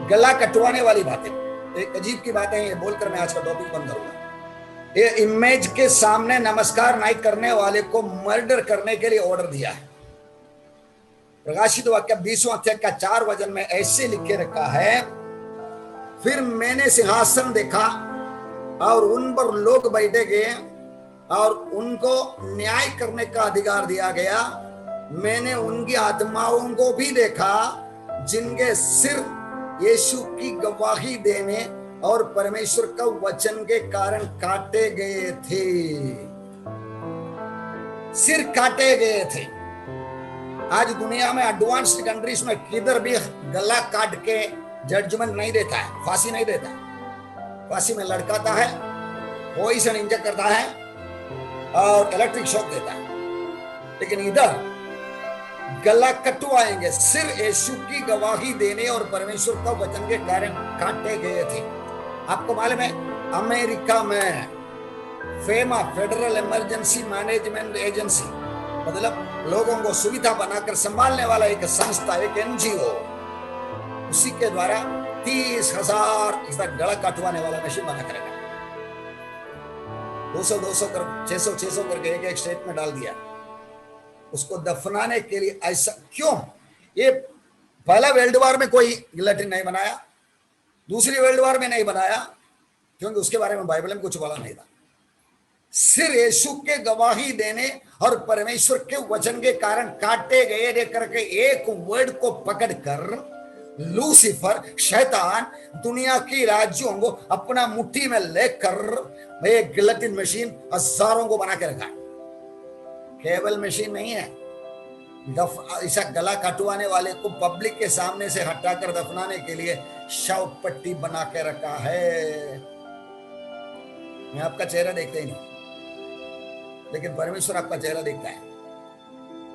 गला कटवाने वाली बातें, एक अजीब की बातें ये बोलकर मैं आज का टॉपिक बंद करूंगा। ये इमेज के सामने नमस्कार नहीं करने वाले को मर्डर करने के लिए ऑर्डर दिया है। प्रकाशित वाक्य 20वां अध्याय का 4 वचन में ऐसे लिखे रखा है, फिर मैंने सिंहासन देखा और उन पर लोग बैठे गए और उनको न्याय करने का अधिकार दिया गया। मैंने उनकी आत्माओं को भी देखा जिनके सिर यीशु की गवाही देने और परमेश्वर का वचन के कारण काटे गए थे। सिर काटे गए थे। आज दुनिया में एडवांस्ड कंट्रीज में किधर भी गला काट के जजमेंट नहीं देता है, फांसी नहीं देता है। फांसी में लटकाता है, पॉइजन इंजेक्ट करता है और इलेक्ट्रिक शॉक देता है। लेकिन इधर गला कटवाएंगे, सिर यीशु की गवाही देने और परमेश्वर का वचन के कारण काटे गए थे। आपको मालूम है, अमेरिका में FEMA, federal emergency management agency, मतलब लोगों को सुविधा बनाकर संभालने वाला एक संस्था, एक एनजीओ, उसी के द्वारा 30,000 इसका गला कटवाने वाला मशीन बना कर 200 कर 600 करके एक स्टेट में डाल दिया। उसको दफनाने के लिए ऐसा क्यों? ये पहला वर्ल्ड वॉर में कोई गिलेटिन नहीं बनाया, दूसरी वर्ल्ड वॉर में नहीं बनाया, क्योंकि उसके बारे में बाइबल में कुछ बोला नहीं था। सिर यीशु के गवाही देने और परमेश्वर के वचन के कारण काटे गए दे करके एक वर्ड को पकड़कर लूसीफर, शैतान, दुनिया की राज्यों को अपना मुट्ठी में लेकर एक गिलेटिन मशीन हजारों को बना के रखा है। केवल मशीन नहीं है, ऐसा गला कटवाने वाले को पब्लिक के सामने से हटाकर दफनाने के लिए शव पट्टी बना के रखा है। मैं आपका चेहरा देखता ही नहीं, लेकिन परमेश्वर आपका चेहरा देखता है।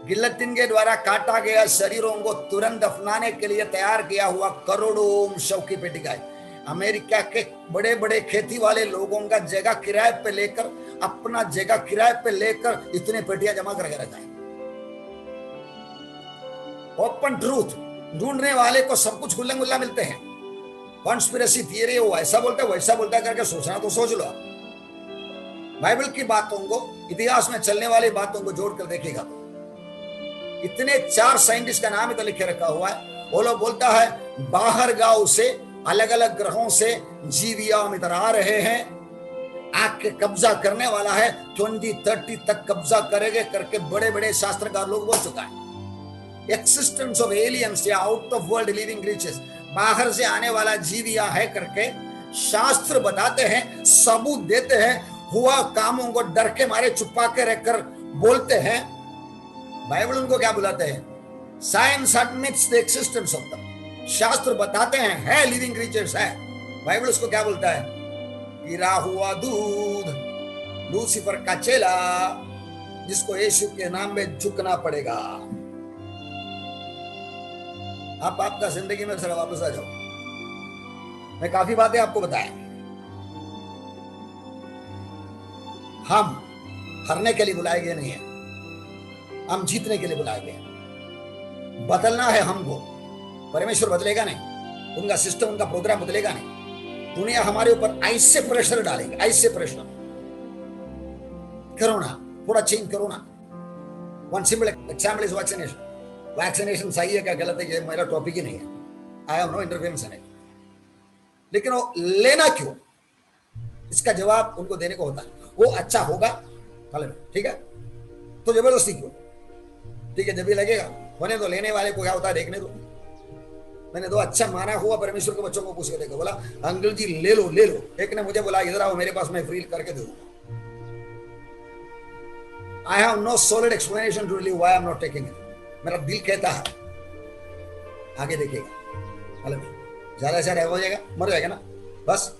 गिलेटिन के द्वारा काटा गया शरीरों को तुरंत दफनाने के लिए तैयार किया हुआ करोड़ों शव की पेटी का है। अमेरिका के बड़े बड़े खेती वाले लोगों का जगह किराए पे लेकर, अपना जगह किराए पे लेकर इतने पेटियां जमा करके रखा है। ओपन ट्रूथ ढूंढने वाले को सब कुछ खुल्ला मिलते हैं, कॉन्स्पिरेसी थियरी वो ऐसा बोलता है वैसा बोलता है करके सोचना तो सोच लो। बाइबल की बातों को, इतिहास में चलने वाली बातों को जोड़कर देखिएगा तो इतने 4 साइंटिस्ट का नाम ही तो लिखे रखा हुआ है। वो लोग बोलता है बाहर गांव से, अलग अलग ग्रहों से जीविया इधर आ रहे हैं, आके कब्जा करने वाला है, 2030 तक कब्जा करेंगे करके बड़े बड़े शास्त्रकार लोग बोल चुका है। एक्सिस्टेंस ऑफ एलियंस या out of world living creatures, बाहर से आने वाला जीविया है करके शास्त्र बताते हैं, सबूत देते हैं, हुआ कामों को डर के मारे छुपा के रहकर बोलते हैं। बाइबल उनको क्या बुलाते हैं? Science admits the existence of them. शास्त्र बताते हैं है लिविंग क्रीचर्स है। बाइबल उसको क्या बोलता है? गिरा हुआ दूध, लूसीफर का चेला, जिसको यीशु के नाम में झुकना पड़ेगा। आप आपका जिंदगी में जरा वापस आ जाओ। मैं काफी बातें आपको बताया। हम हारने के लिए बुलाए गए नहीं है, हम जीतने के लिए बुलाए गए। बदलना है हमको। परमेश्वर बदलेगा नहीं, उनका सिस्टम, उनका प्रोग्राम बदलेगा नहीं। दुनिया हमारे ऊपर ऐसे प्रेशर डालेगी, ऐसे प्रेशर। कोरोना, पूरा change corona. One simple example is vaccination. Vaccination सही है क्या गलत है, ये मेरा टॉपिक ही नहीं है। I have no interference in it. लेकिन वो लेना क्यों, इसका जवाब उनको देने को होता है। वो अच्छा होगा, ठीक है, तो जबरदस्ती क्यों? ठीक है, जब भी लगेगा होने तो, लेने वाले को क्या होता है देखने दो। मैंने दो अच्छा माना हुआ परमेश्वर के बच्चों को पूछ के देखा, बोला अंकल जी ले लो ले लो। एक ने मुझे बोला इधर आओ मेरे पास, मैं फ्री करके दे दूंगा। I have no solid explanation to relieve why I am not taking it. मेरा दिल कहता है आगे देखिएगा, ज्यादा से ज्यादा हो जाएगा, मर जाएगा ना बस।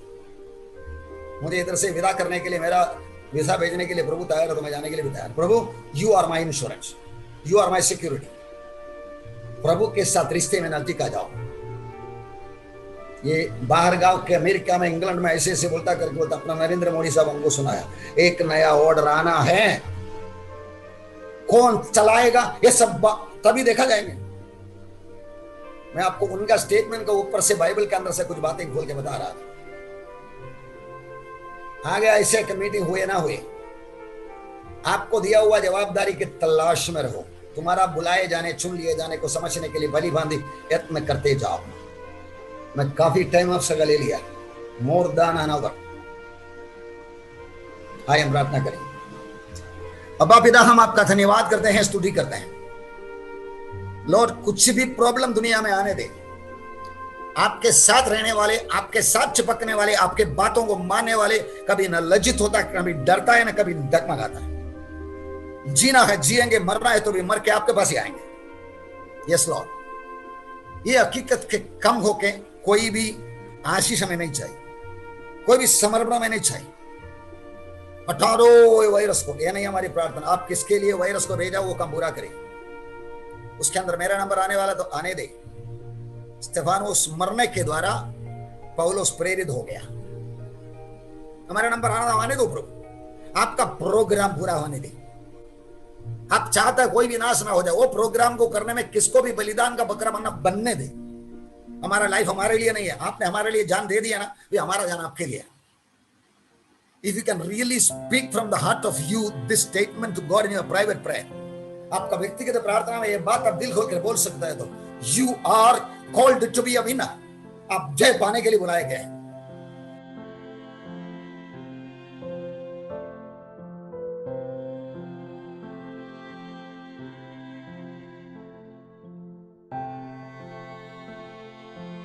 मुझे इधर से विदा करने के लिए, मेरा वीजा भेजने के लिए प्रभु तैयार है, तो मैं जाने के लिए भी तैयार। प्रभु you are my insurance, you are my security. प्रभु के साथ रिश्ते में नजदीक आ जाओ। ये बाहर गांव के अमेरिका में, इंग्लैंड में ऐसे ऐसे बोलता करके बोलता, अपना नरेंद्र मोदी साहब हमको सुनाया एक नया ऑर्डर आना है, कौन चलाएगा ये सब तभी देखा जाएंगे। मैं आपको उनका स्टेटमेंट का ऊपर से बाइबल के अंदर से कुछ बातें खोल के बता रहा था। आगे ऐसे मीटिंग हुए ना हुए, आपको दिया हुआ जवाबदारी की तलाश में रहो। तुम्हारा बुलाए जाने, चुन लिए जाने को समझने के लिए भली भांति यत्न करते जाओ। मैं काफी टाइम आपसे ले लिया, मोर देन एन आवर। आइए हम प्रार्थना करें। अब्बा पिता, हम आपका धन्यवाद करते हैं, स्तुति करते हैं। लॉर्ड, कुछ भी प्रॉब्लम दुनिया में आने दे, आपके साथ रहने वाले, आपके साथ चिपकने वाले, आपके बातों को मानने वाले कभी न लज्जित होता, कभी डरता है, न कभी डगमगाता है। जीना है जिएंगे, मरना है तो भी मर के आपके पास ही आएंगे। यस लॉर्ड, ये हकीकत के कम होके कोई भी आशीष हमें नहीं चाहिए, कोई भी समर्पण हमें नहीं चाहिए। हटा दो वायरस को, यह नहीं हमारी प्रार्थना। आप किसके लिए वायरस को भेजा वो काम पूरा करें। उसके अंदर मेरा नंबर आने वाला तो आने दे। स्तेफानोस मरने के द्वारा पौलुस प्रेरित हो गया। हमारा नंबर आने दो प्रभु, आपका प्रोग्राम पूरा होने दे। आप चाहता है कोई भी नाश ना हो जाए, वो प्रोग्राम को करने में किसको भी बलिदान का बकरा बनने दे। हमारा लाइफ हमारे लिए नहीं है, आपने हमारे लिए जान दे दिया ना, भी हमारा जान आपके लिए। If you can really speak from the heart of you this statement to God in your private prayer, आपका व्यक्तिगत प्रार्थना में ये बात आप दिल खोल कर बोल सकता है, तो you are called to be a winner। आप जय पाने के लिए बुलाए गए।